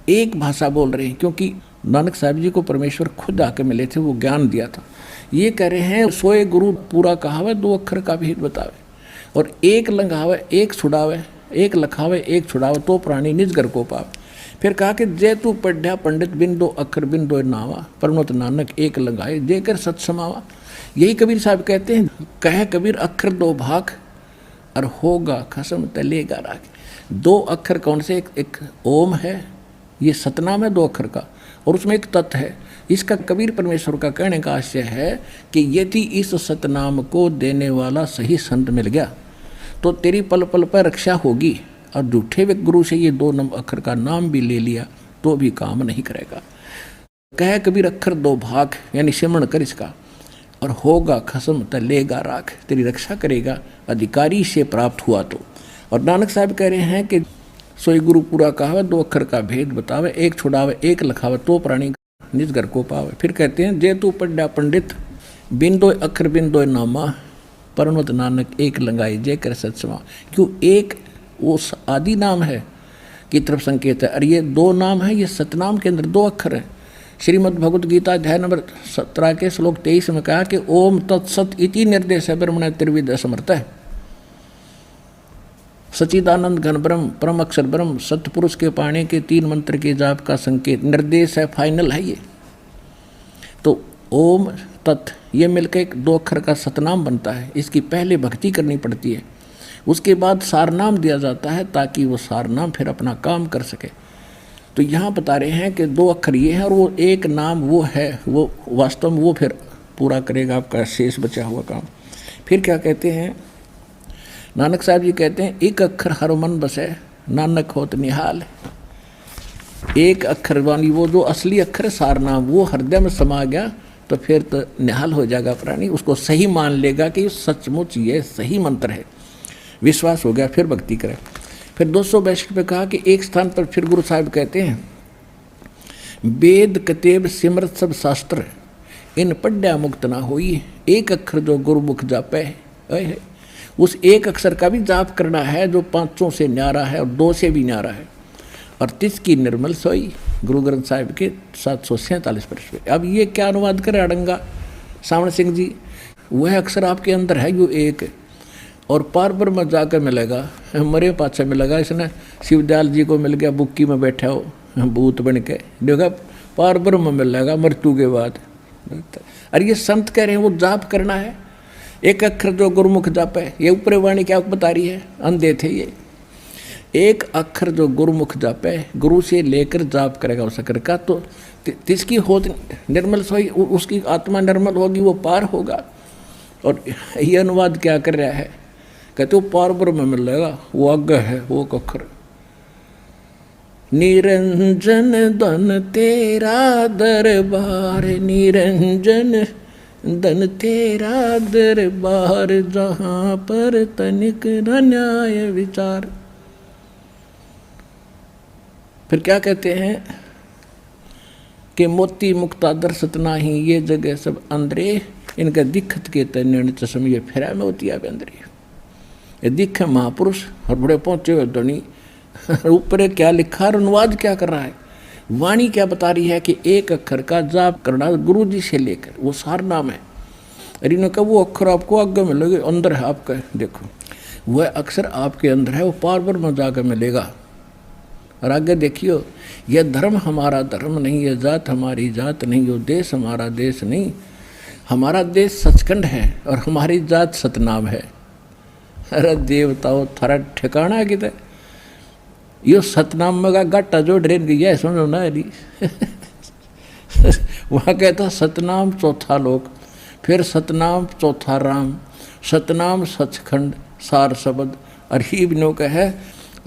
एक भाषा बोल रहे हैं, क्योंकि नानक साहिब जी को परमेश्वर खुद आके मिले थे, वो ज्ञान दिया था। ये कह रहे हैं, सोए गुरु पूरा कहावे 2 अक्षर का भेद बतावे, और एक लंघावे एक छुड़ावे, एक लखावे एक छुड़ावे तो प्राणी निज घर को पावे। फिर कहा कि जे तू पढ़ा पंडित बिन 2 अक्षर बिन 2 नावा, परमत नानक एक लंघाए जे कर सत समावा। यही कबीर साहब कहते हैं, कह कबीर अक्षर 2 भाग और होगा खसम तलेगा राख। 2 अक्षर कौन से, एक ओम है, ये सतनाम है 2 अक्षर का, और उसमें एक तत् है। इसका कबीर परमेश्वर का कहने का आशय है कि यदि इस सतनाम को देने वाला सही संत मिल गया तो तेरी पल पल पर रक्षा होगी, और झूठे वे गुरु से ये 2 अक्षर का नाम भी ले लिया तो भी काम नहीं करेगा। कह कबीर अक्षर 2 भाग, यानी सिमरण कर इसका, और होगा खसम तलेगा राख, तेरी रक्षा करेगा अधिकारी से प्राप्त हुआ तो। और नानक साहब कह रहे हैं कि सोई गुरु पूरा कहावे 2 अक्षर का भेद बतावे, एक छुड़ावे एक लखावे तो प्राणी निज घर को पावे। फिर कहते हैं, जे तू पढ़ा पंडित बिन 2 अक्षर बिन 2 नामा, परमत नानक एक लंगाई जे कर सत्समा। क्यों, एक वो आदि नाम है की तरफ संकेत है, और ये 2 नाम है, ये सतनाम के अंदर 2 अक्षर है। श्रीमद् भगवद गीता अध्याय नंबर 17 के श्लोक 23 में कहा कि ओम तत्सत इति निर्देश है ब्रह्मण त्रिविध समर्थ है। सचिदानंद घन ब्रह्म, परम अक्षर ब्रह्म, सतपुरुष के पाने के 3 मंत्र के जाप का संकेत, निर्देश है, फाइनल है ये। तो ओम तत् ये मिलकर एक 2 अक्षर का सतनाम बनता है। इसकी पहले भक्ति करनी पड़ती है, उसके बाद सारनाम दिया जाता है ताकि वो सारनाम फिर अपना काम कर सके। तो यहाँ बता रहे हैं कि 2 अक्षर ये है और वो एक नाम वो है, वो वास्तव में वो फिर पूरा करेगा आपका शेष बचा हुआ काम। फिर क्या कहते हैं नानक साहब जी, कहते हैं, एक अक्षर हर मन बसे नानक होत निहाल। एक अक्षर वाली वो जो असली अक्षर सारनाम वो हृदय में समा गया तो फिर तो निहाल हो जाएगा प्राणी, उसको सही मान लेगा कि सचमुच ये सही मंत्र है, विश्वास हो गया, फिर भक्ति करे। फिर 262 पे कहा कि एक स्थान पर फिर गुरु साहिब कहते हैं, वेद कतेब सिमरत सब शास्त्र इन पढ़्या मुक्त ना होई, एक अक्षर जो गुरुमुख जापे है। उस एक अक्षर का भी जाप करना है जो 5 से न्यारा है और 2 से भी न्यारा है, और 30 की निर्मल सोई। गुरु ग्रंथ साहिब के 747 पृष्ठ पे। अब ये क्या अनुवाद करे अड़ंगा, सावण सिंह जी, वह अक्षर आपके अंदर है जो एक, और पार ब्रह्म जाकर मिलेगा, मरे पाछे मिलेगा। इसने शिवदयाल जी को मिल गया, बुक्की में बैठा हो भूत बन के, देखा पार ब्रह्म मिलेगा मृत्यु के बाद। अरे ये संत कह रहे हैं वो जाप करना है, एक अक्षर जो गुरुमुख जाप है। ये ऊपर वाणी क्या बता रही है, अंधे थे ये। एक अक्षर जो गुरुमुख जाप है, गुरु से लेकर जाप करेगा उस अक्षर का, तो तिसकी होत निर्मल सोई, उसकी आत्मा निर्मल होगी, वो पार होगा। और ये अनुवाद क्या कर रहा है, कहते वो पार ब्रह्म मिलेगा, वो आज्ञा है वो अक्षर। निरंजन धन तेरा दरबार, निरंजन धन तेरा दरबार, जहाँ पर तनिक न न्याय विचार। फिर क्या कहते हैं कि मोती मुक्ता दर्शत नाही, ये जगह सब अंदरे, इनका दिखत के तन चश्म, ये फेरा में होती है अंदरे। ये दिख महापुरुष और बड़े पहुंचे हुए धनी, ऊपर क्या लिखा और अनुवाद क्या कर रहा है, वाणी क्या बता रही है कि एक अक्षर का जाप करना गुरु जी से लेकर, वो सार नाम है। अरे इन्होंने कहा वो अक्षर आपको आगे मिलेगा, अंदर है आपका, देखो वह अक्षर आपके अंदर है, वो पार ब्रह्म जाकर मिलेगा। और आगे देखियो, यह धर्म हमारा धर्म नहीं, यह जात हमारी जात नहीं, यो देश हमारा देश नहीं। हमारा देश सचखंड है और हमारी जात सतनाम है। अरे देवताओं थारा ठिकाना किधर, यो सतनाम में का गाटा जो ड्रेन गई है, समझो ना यदि वहाँ कहता सतनाम चौथा लोक, फिर सतनाम चौथा राम, सतनाम सचखंड सार शब्द। और ही बिनो का है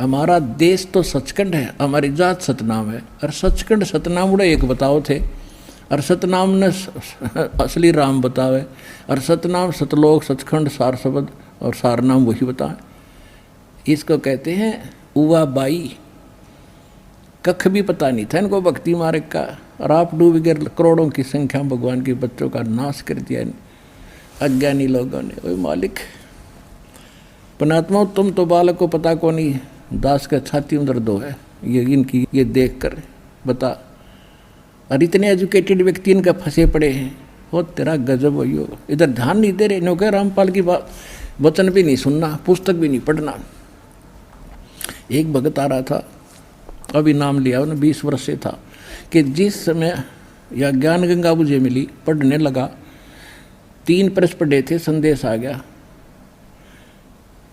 हमारा देश तो सचखंड है, हमारी जात सतनाम है। और सचखंड सतनाम उड़े एक बताओ थे, और सतनाम ने असली राम बतावे, और सतनाम सतलोक सचखंड सार शब्द, और सार नाम वही बताए। इसको कहते हैं उवा बाई। कख भी पता नहीं था इनको भक्ति मार्ग का, और आप डूब गए करोड़ों की संख्या भगवान के बच्चों का नाश कर दिया अज्ञानी लोगों ने। ओए मालिक पुणात्मा, तुम तो बालक को पता को नहीं, दास का छाती में दर्द है ये इनकी, ये देख कर बता। और इतने एजुकेटेड व्यक्ति इनका फंसे पड़े हैं, हो तेरा गजब हो, इधर ध्यान नहीं दे रहे। नो कह रामपाल की बात, वचन भी नहीं सुनना, पुस्तक भी नहीं पढ़ना। एक भगत आ रहा था, अभी नाम लिया उन्होंने, 20 वर्ष से था, कि जिस समय या ज्ञान गंगा मुझे मिली, पढ़ने लगा, 3 प्रश्न पढ़े थे, संदेश आ गया,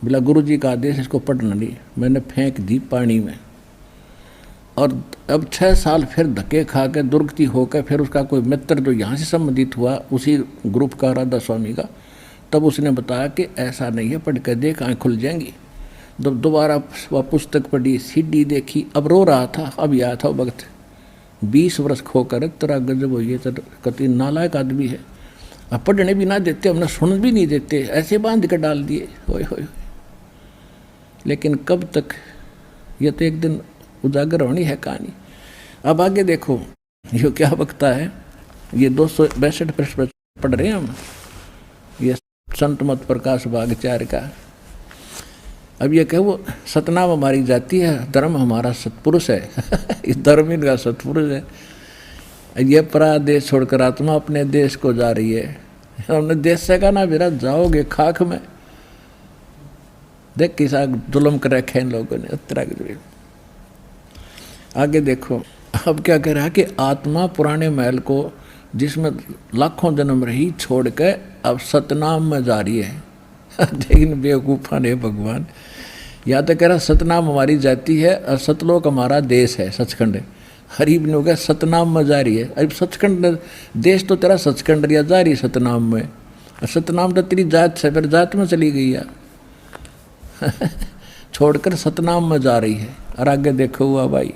बोला गुरु जी का आदेश, इसको पढ़ना नहीं। मैंने फेंक दी पानी में। और अब 6 साल फिर धक्के खा के दुर्गति होकर, फिर उसका कोई मित्र जो यहाँ से संबंधित हुआ, उसी ग्रुप का राधा स्वामी का, तब उसने बताया कि ऐसा नहीं है, पढ़ कर देख आँख खुल जाएंगी। जब दोबारा वह पुस्तक पढ़ी, सीडी देखी, अब रो रहा था, अब आया था वक्त 20 वर्ष खोकर, तेरा गजब हो, ये कति नालायक आदमी है। अब पढ़ने भी ना देते, हमने सुन भी नहीं देते, ऐसे बांध कर डाल दिए। होए होए, लेकिन कब तक, ये तो एक दिन उजागर होनी है कहानी। अब आगे देखो ये क्या बकता है, ये 262 पृष्ठ पढ़ रहे हैं हम, ये संत मत प्रकाश भाग 4 का। अब ये कहो सतनाम हमारी जाति है, धर्म हमारा सतपुरुष है इस धर्म इनका सतपुरुष है। ये परा देश छोड़कर आत्मा अपने देश को जा रही है। हमने देश से कहा ना मेरा जाओगे खाक में, देख किसा जुल्म कर रखे इन लोगों ने उत्तरा के। आगे देखो अब क्या कह रहा है कि आत्मा पुराने महल को जिसमें लाखों जन्म रही छोड़ के अब सतनाम में जा रही है लेकिन बेवकूफ़ा ने भगवान, या तो कह रहा सतनाम हमारी जाति है और सतलोक हमारा देश है, सचखंड है। हरीब ने हो गया सतनाम में जा रही है। अब सचखंड देश तो तेरा सचखंड या जा रही सतनाम में, सतनाम तो तेरी जात से फिर जात में चली गई यार छोड़कर सतनाम में जा रही है। और आगे देखो हुआ भाई,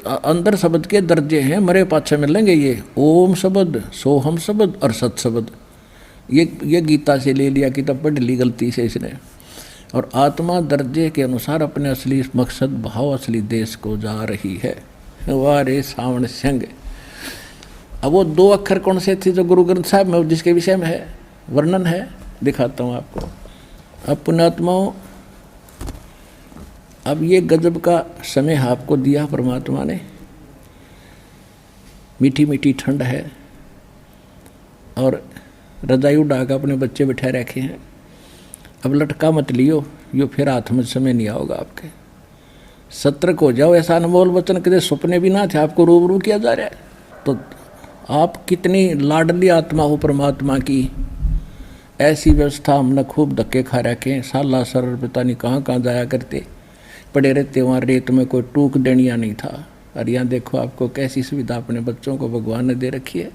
अंदर शब्द के दर्जे हैं, मरे पाछे मिलेंगे ये ओम शब्द, सोहम शब्द और सत शब्द। ये गीता से ले लिया, किताब पढ़ ली गलती से इसने। और आत्मा दर्जे के अनुसार अपने असली मकसद भाव असली देश को जा रही है। वाह रे सावण संग। अब वो 2 अक्षर कौन से थे जो गुरु ग्रंथ साहब में जिसके विषय में है वर्णन है, दिखाता हूँ आपको। अब पुण्यात्माओं, अब ये गजब का समय आपको दिया परमात्मा ने, मीठी मीठी ठंड है और रजाई उड़ा के अपने बच्चे बिठा रखे हैं। अब लटका मत लियो, यो फिर हाथ में समय नहीं आओगा आपके। सतर्क हो जाओ, ऐसा अनमोल वचन कदे सपने भी ना थे, आपको रूबरू किया जा रहा है। तो आप कितनी लाडली आत्मा हो परमात्मा की। ऐसी व्यवस्था हमने खूब धक्के खा रखे हैं, साला सर पता नहीं कहाँ कहाँ जाया करते, पड़े रहते वहाँ रेत में, कोई टूक देनिया नहीं था। और यहाँ देखो आपको कैसी सुविधा अपने बच्चों को भगवान ने दे रखी है।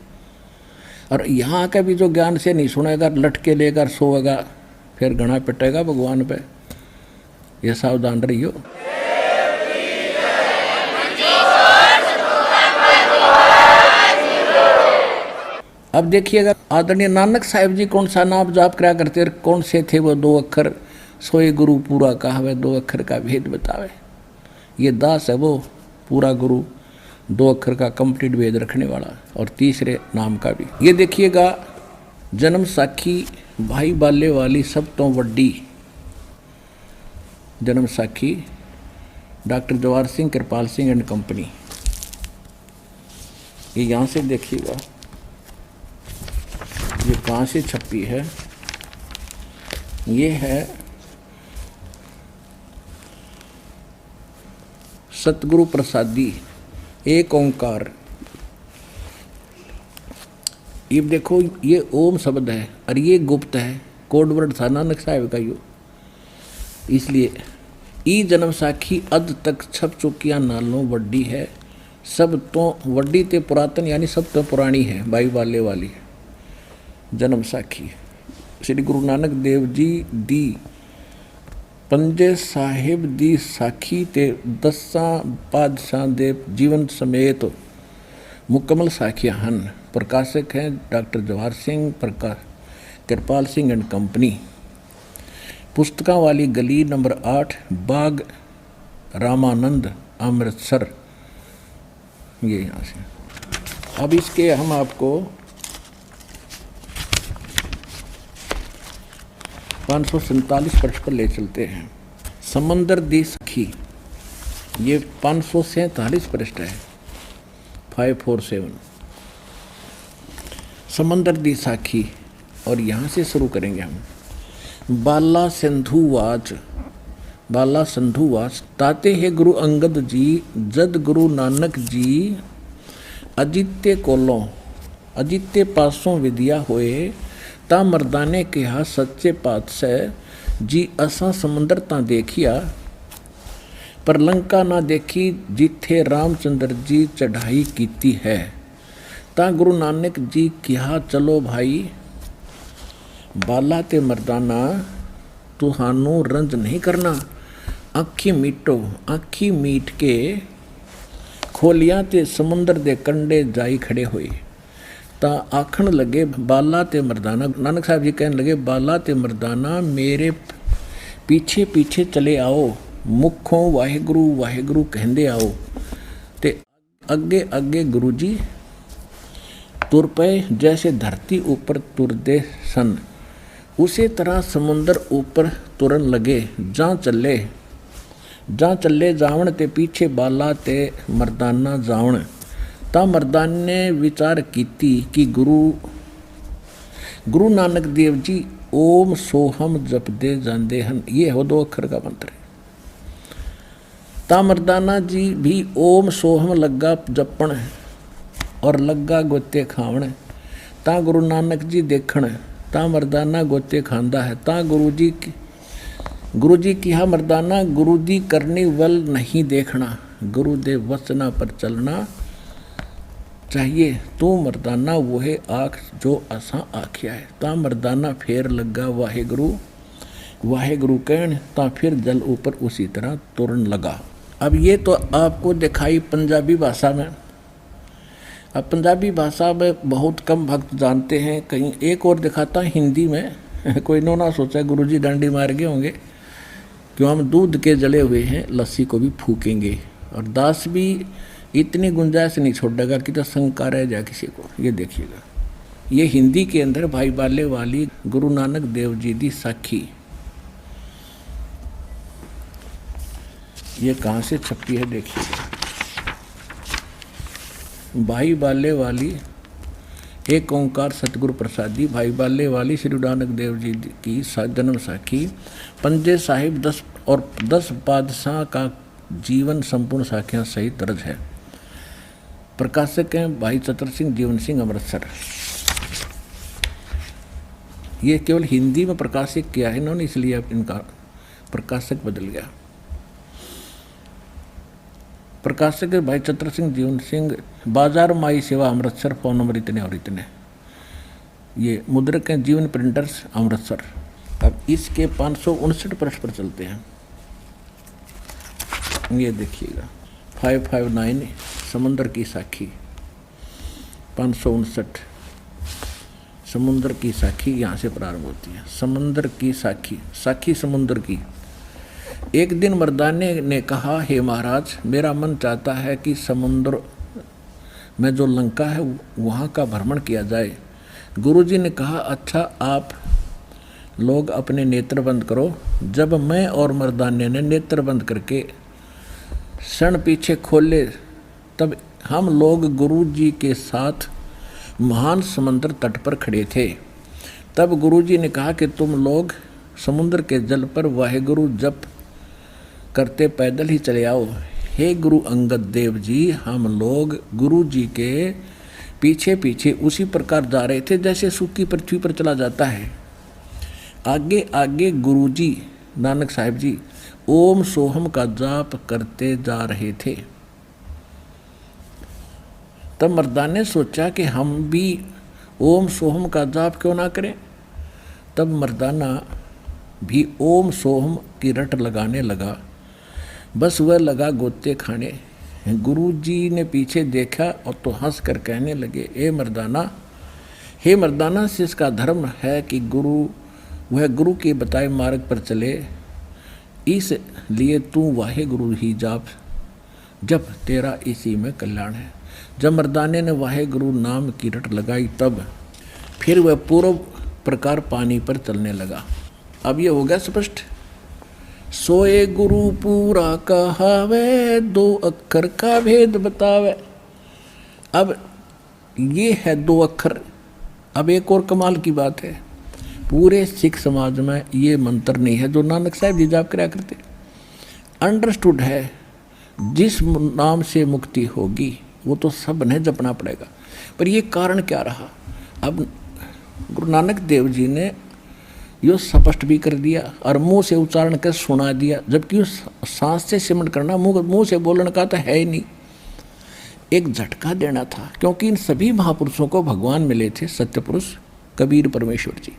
और यहाँ का भी जो ज्ञान से नहीं सुनेगा, लटके लेकर सोएगा, फिर घना पिटेगा भगवान पे। ये सावधान रहियो। अब देखिएगा आदरणीय नानक साहिब जी कौन सा नाम जाप करा करते, कौन से थे वो 2 अक्षर, सोए गुरु पूरा कहावे, 2 अक्षर का भेद बतावे। ये दास है वो पूरा गुरु, 2 अक्षर का कंप्लीट भेद रखने वाला, और तीसरे नाम का भी। ये देखिएगा जन्म साखी भाई बाले वाली सब तो वड्डी जन्म साखी doctor Jawahar Singh Kirpal Singh and company. ये यहाँ से देखिएगा ये कहाँ से छपी है। ये है सतगुरु प्रसादी एक ओंकार। ये देखो ये ओम शब्द है और ये गुप्त है, कोड वर्ड था नानक साहिब का यो। इसलिए ई जन्म साखी अद तक छप चुकिया नालों वड्डी है, सब तो वड्डी ते पुरातन यानी सब तो पुरानी है, बाई वाले वाली जन्म साखी। श्री गुरु नानक देव जी दी पंजे साहिब दी साखी ते 10 पातशाह दे जीवन समेत मुकम्मल साखियां हन। प्रकाशक हैं doctor Jawahar Singh Kirpal Singh and company. पुस्तकां वाली गली नंबर 8 बाग रामानंद अमृतसर। ये यहाँ से। अब इसके हम आपको 547 पृष्ठ पर ले चलते हैं। समंदर दी सखी, ये 547 पृष्ठ है, 547 समंदर दी साखी। और यहाँ से शुरू करेंगे हम। बाला संधुवाच ताते है गुरु अंगद जी जद गुरु नानक जी अजित्य कोलों अजित्य पासों विद्या होए ता मर्दाने कहा सच्चे पातशाह जी असा समंदर ता देखिया पर लंका ना देखी जिथे रामचंद्र जी चढ़ाई कीती है। ता गुरु नानक जी कहा चलो भाई बाला ते मर्दाना तुहानू रंज नहीं करना, आखी मीटो, आखी मीट के खोलिया ते समुंदर दे कंडे जाई खड़े हुए। ता आखण लगे बाला ते मर्दाना, नानक साहब जी कहने लगे बाला ते मर्दाना मेरे पीछे पीछे चले आओ, मुखों वाहिगुरु वाहिगुरु कहंदे आओ। ते अगे अगे गुरु जी तुर पे जैसे धरती ऊपर तुरदे सन, उसी तरह समुंदर ऊपर तुरन लगे। जहाँ चले जावण ते पीछे बाला ते मर्दाना जावण। ता मर्दान ने विचार कीती कि गुरु नानक देव जी ओम सोहम जपदे जांदे हन। ये हो 2 अक्षर का मंत्र। ता मर्दाना जी भी ओम सोहम लगा जपण और लगा गोते खावण। ता गुरु नानक जी देखण, ता मर्दाना गोते खांदा है। ता गुरु जी किहा मर्दाना गुरु दी करनी वल नहीं देखना, गुरु दे वचना पर चलना चाहिए। तू मर्दाना वह आख जो असा आख्या है। ता मर्दाना फेर लगा वाहिगुरु वाहिगुरु कहन, ता फिर जल ऊपर उसी तरह तुरन लगा। अब ये तो आपको दिखाई पंजाबी भाषा में। अब पंजाबी भाषा में बहुत कम भक्त जानते हैं, कहीं एक और दिखाता है हिंदी में। कोई ना सोचा गुरुजी डंडी मार गए होंगे, क्यों हम दूध के जले हुए हैं लस्सी को भी फूकेंगे। और दास भी इतनी गुंजाइश नहीं छोड़ेगा कि तो शंका रह जाए किसी को। ये देखिएगा ये हिंदी के अंदर भाई बाले वाली गुरु नानक देव जी दी साखी। ये कहाँ से छपी है देखिएगा। भाई बाले वाली एक ओंकार सतगुरु प्रसादी, भाई बाले वाली श्री नानक देव जी की जन्म साखी, पंजे साहिब 10 और 10 बादशाह का जीवन संपूर्ण साखियाँ सहित दर्ज है। प्रकाशक हैं भाई चतर सिंह जीवन सिंह अमृतसर। ये केवल हिंदी में प्रकाशित किया है इन्होंने, इसलिए अब इनका प्रकाशक बदल गया। प्रकाशक है भाई चतर सिंह जीवन सिंह, बाजार माई सेवा अमृतसर, फोन नंबर इतने और इतने। ये मुद्रक हैं जीवन प्रिंटर्स अमृतसर। अब इसके 559 पृष्ठ पर चलते हैं। ये देखिएगा 559 समुद्र की साखी, 559 समुद्र की साखी यहाँ से प्रारंभ होती है। समुद्र की साखी, साखी समुद्र की। एक दिन मर्दाने ने कहा, हे महाराज, मेरा मन चाहता है कि समुद्र में जो लंका है वहाँ का भ्रमण किया जाए। गुरुजी ने कहा, अच्छा आप लोग अपने नेत्र बंद करो। जब मैं और मर्दाने ने नेत्र बंद करके क्षण पीछे खोले, तब हम लोग गुरुजी के साथ महान समुद्र तट पर खड़े थे। तब गुरुजी ने कहा कि तुम लोग समुद्र के जल पर वाहेगुरु जप करते पैदल ही चले आओ। हे गुरु अंगद देव जी, हम लोग गुरुजी के पीछे पीछे उसी प्रकार जा रहे थे जैसे सूखी पृथ्वी पर चला जाता है। आगे आगे गुरुजी नानक साहिब जी ओम सोहम का जाप करते जा रहे थे। तब मर्दाने ने सोचा कि हम भी ओम सोहम का जाप क्यों ना करें। तब मर्दाना भी ओम सोहम की रट लगाने लगा। बस वह लगा गोते खाने। गुरुजी ने पीछे देखा और तो हंस कर कहने लगे, हे मर्दाना, शिष्य का धर्म है कि वह गुरु के बताए मार्ग पर चले, इसलिए तू वाहे गुरु ही जाप, जब तेरा इसी में कल्याण है। जब मर्दाने ने वाहे गुरु नाम की रट लगाई, तब फिर वह पूर्व प्रकार पानी पर चलने लगा। अब ये हो गया स्पष्ट। सोए गुरु पूरा कहावे, 2 अक्षर का भेद बतावे। अब ये है 2 अक्षर। अब एक और कमाल की बात है, पूरे सिख समाज में ये मंत्र नहीं है जो नानक साहब जी जाप कराया करते। अंडरस्टूड है, जिस नाम से मुक्ति होगी वो तो सब ने जपना पड़ेगा। पर ये कारण क्या रहा? अब गुरु नानक देव जी ने यो स्पष्ट भी कर दिया और मुंह से उच्चारण कर सुना दिया, जबकि उस सांस से सिमरण करना, मुंह से बोलने का तो है ही नहीं। एक झटका देना था, क्योंकि इन सभी महापुरुषों को भगवान मिले थे, सत्य पुरुष कबीर परमेश्वर जी,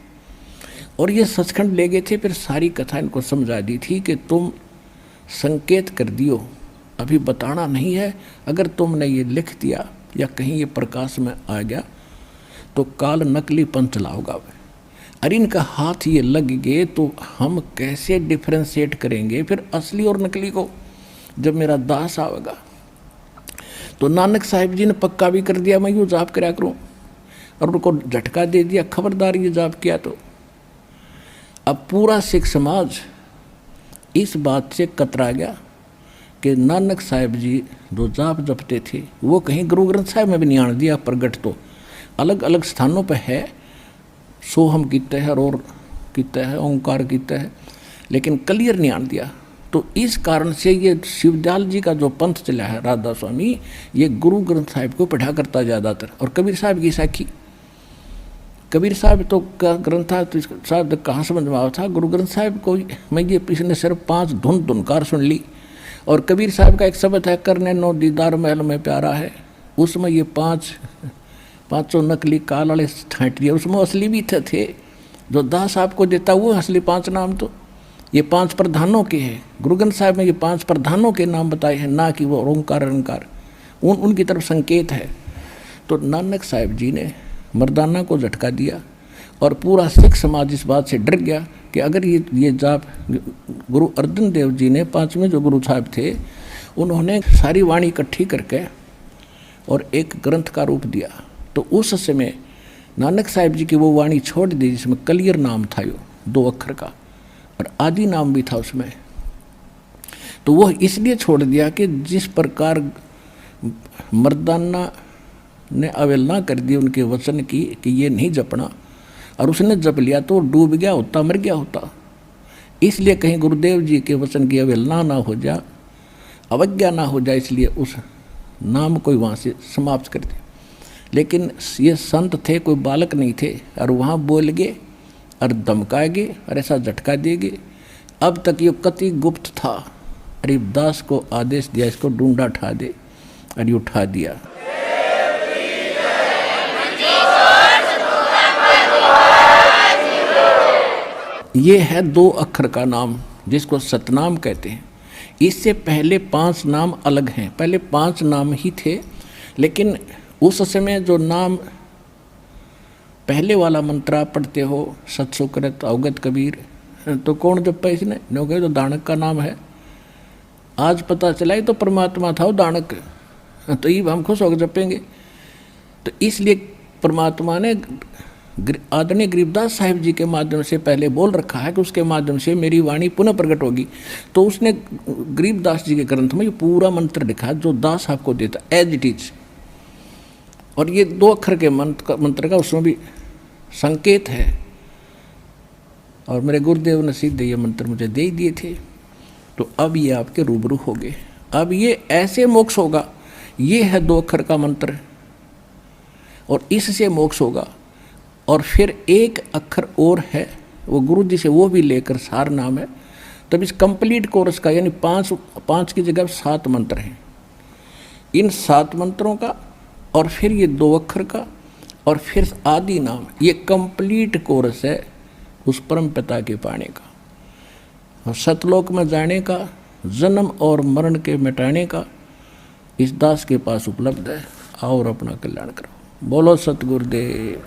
और ये सचखंड ले गए थे। फिर सारी कथा इनको समझा दी थी कि तुम संकेत कर दियो, अभी बताना नहीं है। अगर तुमने ये लिख दिया या कहीं ये प्रकाश में आ गया तो काल नकली पंथ चलाओगा। अरे इनका हाथ ये लग गए तो हम कैसे डिफ्रेंशिएट करेंगे फिर असली और नकली को, जब मेरा दास आवेगा। तो नानक साहिब जी ने पक्का भी कर दिया, मैं यूँ जाप कराया करूँ, और उनको झटका दे दिया, खबरदार ये जाप किया तो। अब पूरा सिख समाज इस बात से कतरा गया कि नानक साहिब जी जो जाप जपते थे वो कहीं गुरु ग्रंथ साहिब में भी नहीं आने दिया। प्रगट तो अलग अलग स्थानों पर है, सोहम कीता है और कीता है, ओंकार कीता है, लेकिन क्लियर नहीं आने दिया। तो इस कारण से ये शिवदयाल जी का जो पंथ चला है राधा स्वामी, ये गुरु ग्रंथ साहिब को पढ़ा करता ज़्यादातर। और कबीर साहब की साखी, कबीर साहब तो का ग्रंथ था, तो साहब कहाँ समझ में आया था। गुरु ग्रंथ साहिब को मैं ये पिछले सिर्फ 5 धुनकार सुन ली। और कबीर साहब का एक शब्द है, करने नो दीदार महल में प्यारा है, उसमें ये 5 नकली काल वाले छाँट दिए, उसमें असली भी थे। जो दास आपको देता वो असली 5 नाम, तो ये 5 प्रधानों के हैं। गुरु ग्रंथ साहिब में ये 5 प्रधानों के नाम बताए हैं, ना कि वो ओंकार अहंकार उनकी तरफ संकेत है। तो नानक साहिब जी ने मर्दाना को झटका दिया और पूरा सिख समाज इस बात से डर गया कि अगर ये जाप गुरु अर्जन देव जी ने 5वें जो गुरु साहब थे, उन्होंने सारी वाणी इकट्ठी करके और एक ग्रंथ का रूप दिया। तो उस समय नानक साहिब जी की वो वाणी छोड़ दी जिसमें क्लियर नाम था, यो 2 अक्षर का, और आदि नाम भी था उसमें। तो वो इसलिए छोड़ दिया कि जिस प्रकार मर्दाना ने अवहेलना कर दी उनके वचन की कि ये नहीं जपना, और उसने जप लिया तो डूब गया होता, मर गया होता। इसलिए कहीं गुरुदेव जी के वचन की अवहेलना ना हो जाए, अवज्ञा ना हो जाए, इसलिए उस नाम को वहाँ से समाप्त कर दिया। लेकिन ये संत थे, कोई बालक नहीं थे, और वहाँ बोल गए और धमकाएंगे और ऐसा झटका देंगे। अब तक ये कति गुप्त था। गरीबदास को आदेश दिया इसको ढूंढा उठा दे, और ये उठा दिया। ये है 2 अक्षर का नाम जिसको सतनाम कहते हैं। इससे पहले 5 नाम अलग हैं। पहले 5 नाम ही थे, लेकिन उस समय जो नाम पहले वाला मंत्र आप पढ़ते हो, सत्सुकृत अवगत कबीर, तो कौन जपा इसने? नो कहे तो दानक का नाम है। आज पता चला ही तो परमात्मा था वो दानक, तो ये हम खुश होकर जपेंगे। तो इसलिए परमात्मा ने आदरणीय गरीबदास साहिब जी के माध्यम से पहले बोल रखा है कि उसके माध्यम से मेरी वाणी पुनः प्रकट होगी। तो उसने गरीबदास जी के ग्रंथ में ये पूरा मंत्र लिखा जो दास आपको देता एज इट इज। और ये 2 अक्षर के मंत्र का उसमें भी संकेत है, और मेरे गुरुदेव ने सीधे ये मंत्र मुझे दे ही दिए थे। तो अब ये आपके रूबरू हो गए। अब ये ऐसे मोक्ष होगा। ये है 2 अक्षर का मंत्र, और इससे मोक्ष होगा। और फिर 1 अक्षर और है, वो गुरु जी से वो भी लेकर सार नाम है। तब इस कंप्लीट कोर्स का यानी 5 की जगह 7 मंत्र हैं। इन 7 मंत्रों का और फिर ये 2 अक्षर का और फिर आदि नाम, ये कंप्लीट कोर्स है उस परम पिता के पाने का और सतलोक में जाने का, जन्म और मरण के मिटाने का इस दास के पास उपलब्ध है। और अपना कल्याण करो। बोलो सतगुरुदेव।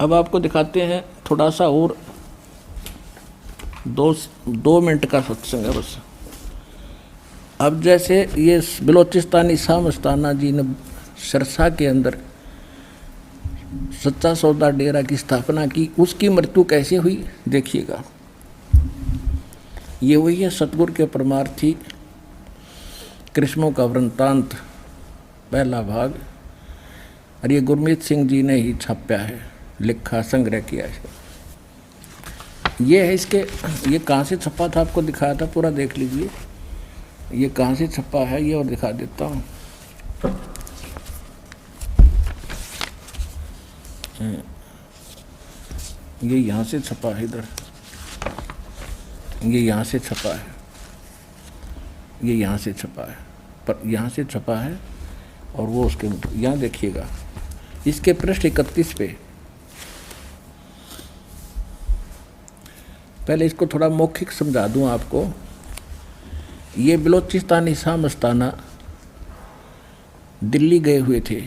अब आपको दिखाते हैं थोड़ा सा और 2 मिनट का सत्संग है बस। अब जैसे ये बलोचिस्तानी शाह मस्ताना जी ने सिरसा के अंदर सच्चा सौदा डेरा की स्थापना की, उसकी मृत्यु कैसे हुई देखिएगा। ये वही है सतगुरु के परमार्थी कृष्णों का वृंतांत पहला भाग, और ये गुरमीत सिंह जी ने ही छापा है, लिखा, संग्रह किया है। ये है इसके, ये कहाँ से छपा था आपको दिखाया था, पूरा देख लीजिए। ये कहाँ से छपा है ये और दिखा देता हूँ। ये यहाँ से छपा है, इधर ये यहाँ से छपा है, ये यहाँ से छपा है, पर यहाँ से छपा है। और वो उसके यहाँ देखिएगा, इसके पृष्ठ 31 पे, पहले इसको थोड़ा मौखिक समझा दूँ आपको। ये बलोचिस्तानी शाह मस्ताना दिल्ली गए हुए थे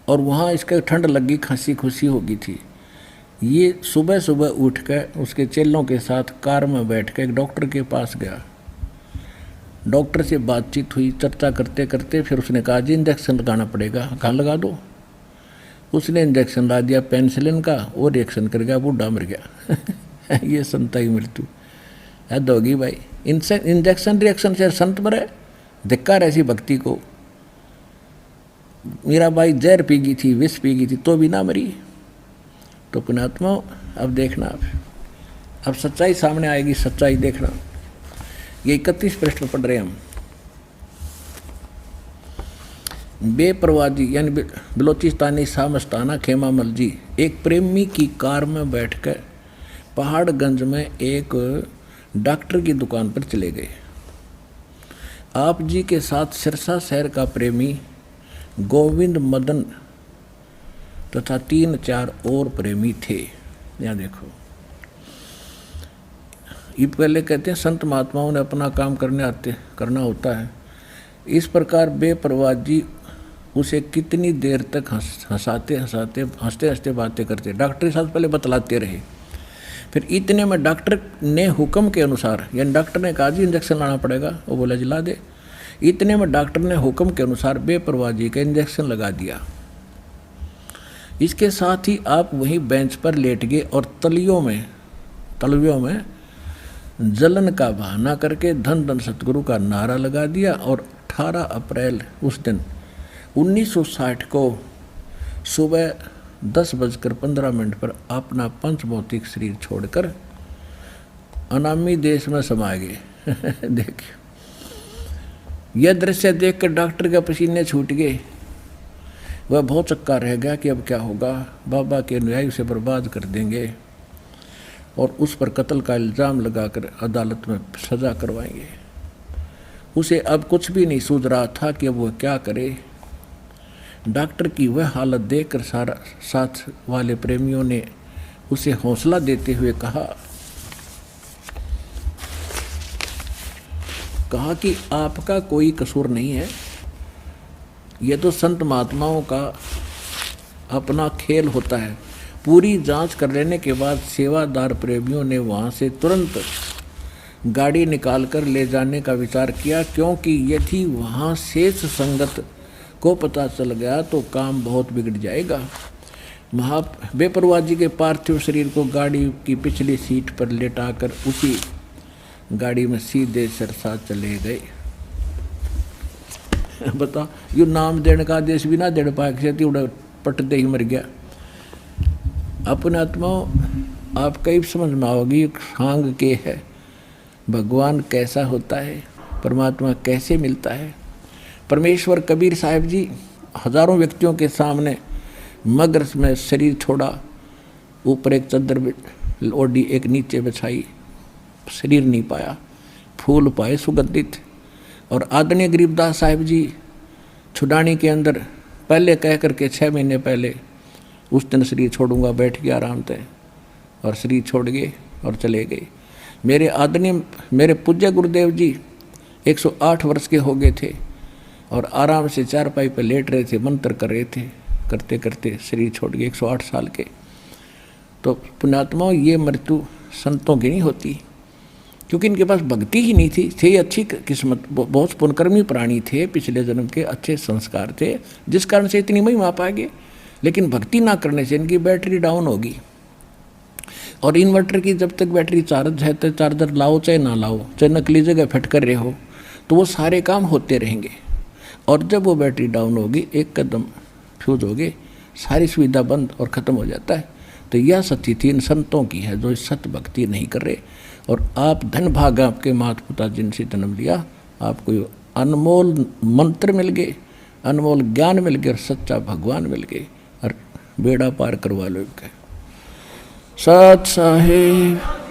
और वहाँ इसका ठंड लगी, खांसी खुशी हो गई थी। ये सुबह सुबह उठ कर उसके चेलों के साथ कार में बैठ कर एक डॉक्टर के पास गया। डॉक्टर से बातचीत हुई, चर्चा करते करते फिर उसने कहा जी इंजेक्शन लगाना पड़ेगा। कहाँ लगा दो। उसने इंजेक्शन ला दिया पेनिसिलिन का, वो रिएक्शन कर गया, बूढ़ा मर गया। ये संत की मृत्यु हद होगी भाई। इंजेक्शन रिएक्शन से संत मरे, धिक्कार ऐसी भक्ति को। मीराबाई जहर पी गई थी, विष पी गई थी, तो भी ना मरी। तो पुण्यात्मा अब देखना, अब सच्चाई सामने आएगी, सच्चाई देखना। ये 31 पृष्ठ पर पढ़ रहे हम। बेपरवाजी यानी बलोचिस्तानी शाह मस्ताना खेमामल जी एक प्रेमी की कार में बैठकर पहाड़गंज में एक डॉक्टर की दुकान पर चले गए। आप जी के साथ सिरसा शहर का प्रेमी गोविंद मदन तथा 3-4 और प्रेमी थे। यहाँ देखो, ये पहले कहते हैं संत महात्माओं ने अपना काम करना होता है। इस प्रकार बेपरवाह जी उसे कितनी देर तक हंसते हंसते बातें करते, डॉक्टर के साथ पहले बतलाते रहे। फिर इतने में डॉक्टर ने हुक्म के अनुसार, यानी डॉक्टर ने कहा जी इंजेक्शन लाना पड़ेगा, वो बोला जी ला दे। इतने में डॉक्टर ने हुक्म के अनुसार बेपरवाह जी का इंजेक्शन लगा दिया। इसके साथ ही आप वहीं बेंच पर लेट गए और तलवियों में जलन का बहाना करके धन धन सतगुरु का नारा लगा दिया और 18 अप्रैल उस दिन 1960 को सुबह 10:15 पर अपना पंच भौतिक शरीर छोड़कर अनामी देश में समा गए। देखिए, यह दृश्य देखकर डॉक्टर के पसीने छूट गए। वह बहुत चक्का रह गया कि अब क्या होगा, बाबा के अनुयायी उसे बर्बाद कर देंगे और उस पर कत्ल का इल्ज़ाम लगाकर अदालत में सज़ा करवाएंगे। उसे अब कुछ भी नहीं सूझ रहा था कि अब वह क्या करे। डॉक्टर की वह हालत देखकर सारा साथ वाले प्रेमियों ने उसे हौसला देते हुए कहा कि आपका कोई कसूर नहीं है, यह तो संत महात्माओं का अपना खेल होता है। पूरी जांच कर लेने के बाद सेवादार प्रेमियों ने वहां से तुरंत गाड़ी निकालकर ले जाने का विचार किया, क्योंकि यदि वहां शेष संगत को पता चल गया तो काम बहुत बिगड़ जाएगा। बेपरवाही के पार्थिव शरीर को गाड़ी की पिछली सीट पर लेटाकर उसी गाड़ी में सीधे सरसा चले गए। बता, यू नाम देने का आदेश भी ना दे पाए, पटते ही मर गया। अपने आत्माओं, आप कई समझ में आओगी सांग के है भगवान कैसा होता है, परमात्मा कैसे मिलता है। परमेश्वर कबीर साहब जी हजारों व्यक्तियों के सामने मगर में शरीर छोड़ा, ऊपर एक चादर ओढ़ी, एक नीचे बिछाई, शरीर नहीं पाया, फूल पाए सुगंधित। और आदरणीय गरीबदास साहिब जी छुड़ानी के अंदर पहले कह करके 6 महीने पहले उस दिन शरीर छोड़ूंगा, बैठ गया आराम से और शरीर छोड़ गए और चले गए। मेरे आदरणीय मेरे पूज्य गुरुदेव जी 108 वर्ष के हो गए थे और आराम से चारपाई पर लेट रहे थे, मंत्र कर रहे थे, करते करते शरीर छोड़ गए 108 साल के। तो पुण्यात्माओं, ये मृत्यु संतों की नहीं होती, क्योंकि इनके पास भक्ति ही नहीं थी अच्छी किस्मत, बहुत पुण्यकर्मी प्राणी थे, पिछले जन्म के अच्छे संस्कार थे, जिस कारण से इतनी महिमा पा गए। लेकिन भक्ति ना करने से इनकी बैटरी डाउन होगी। और इन्वर्टर की जब तक बैटरी चार्ज है तो चार्जर लाओ चाहे ना लाओ, चाहे नकली जगह फिट कर रहे हो, तो वो सारे काम होते रहेंगे। और जब वो बैटरी डाउन होगी, एक कदम फ्यूज हो गए, सारी सुविधा बंद और ख़त्म हो जाता है। तो यह स्थिति इन संतों की है जो सत्य भक्ति नहीं कर रहे। और आप धन भागा, आपके माता पिता जिनसे जन्म लिया, आपको अनमोल मंत्र मिल गए, अनमोल ज्ञान मिल गया और सच्चा भगवान मिल गए और बेड़ा पार करवा लो। सत साहिब।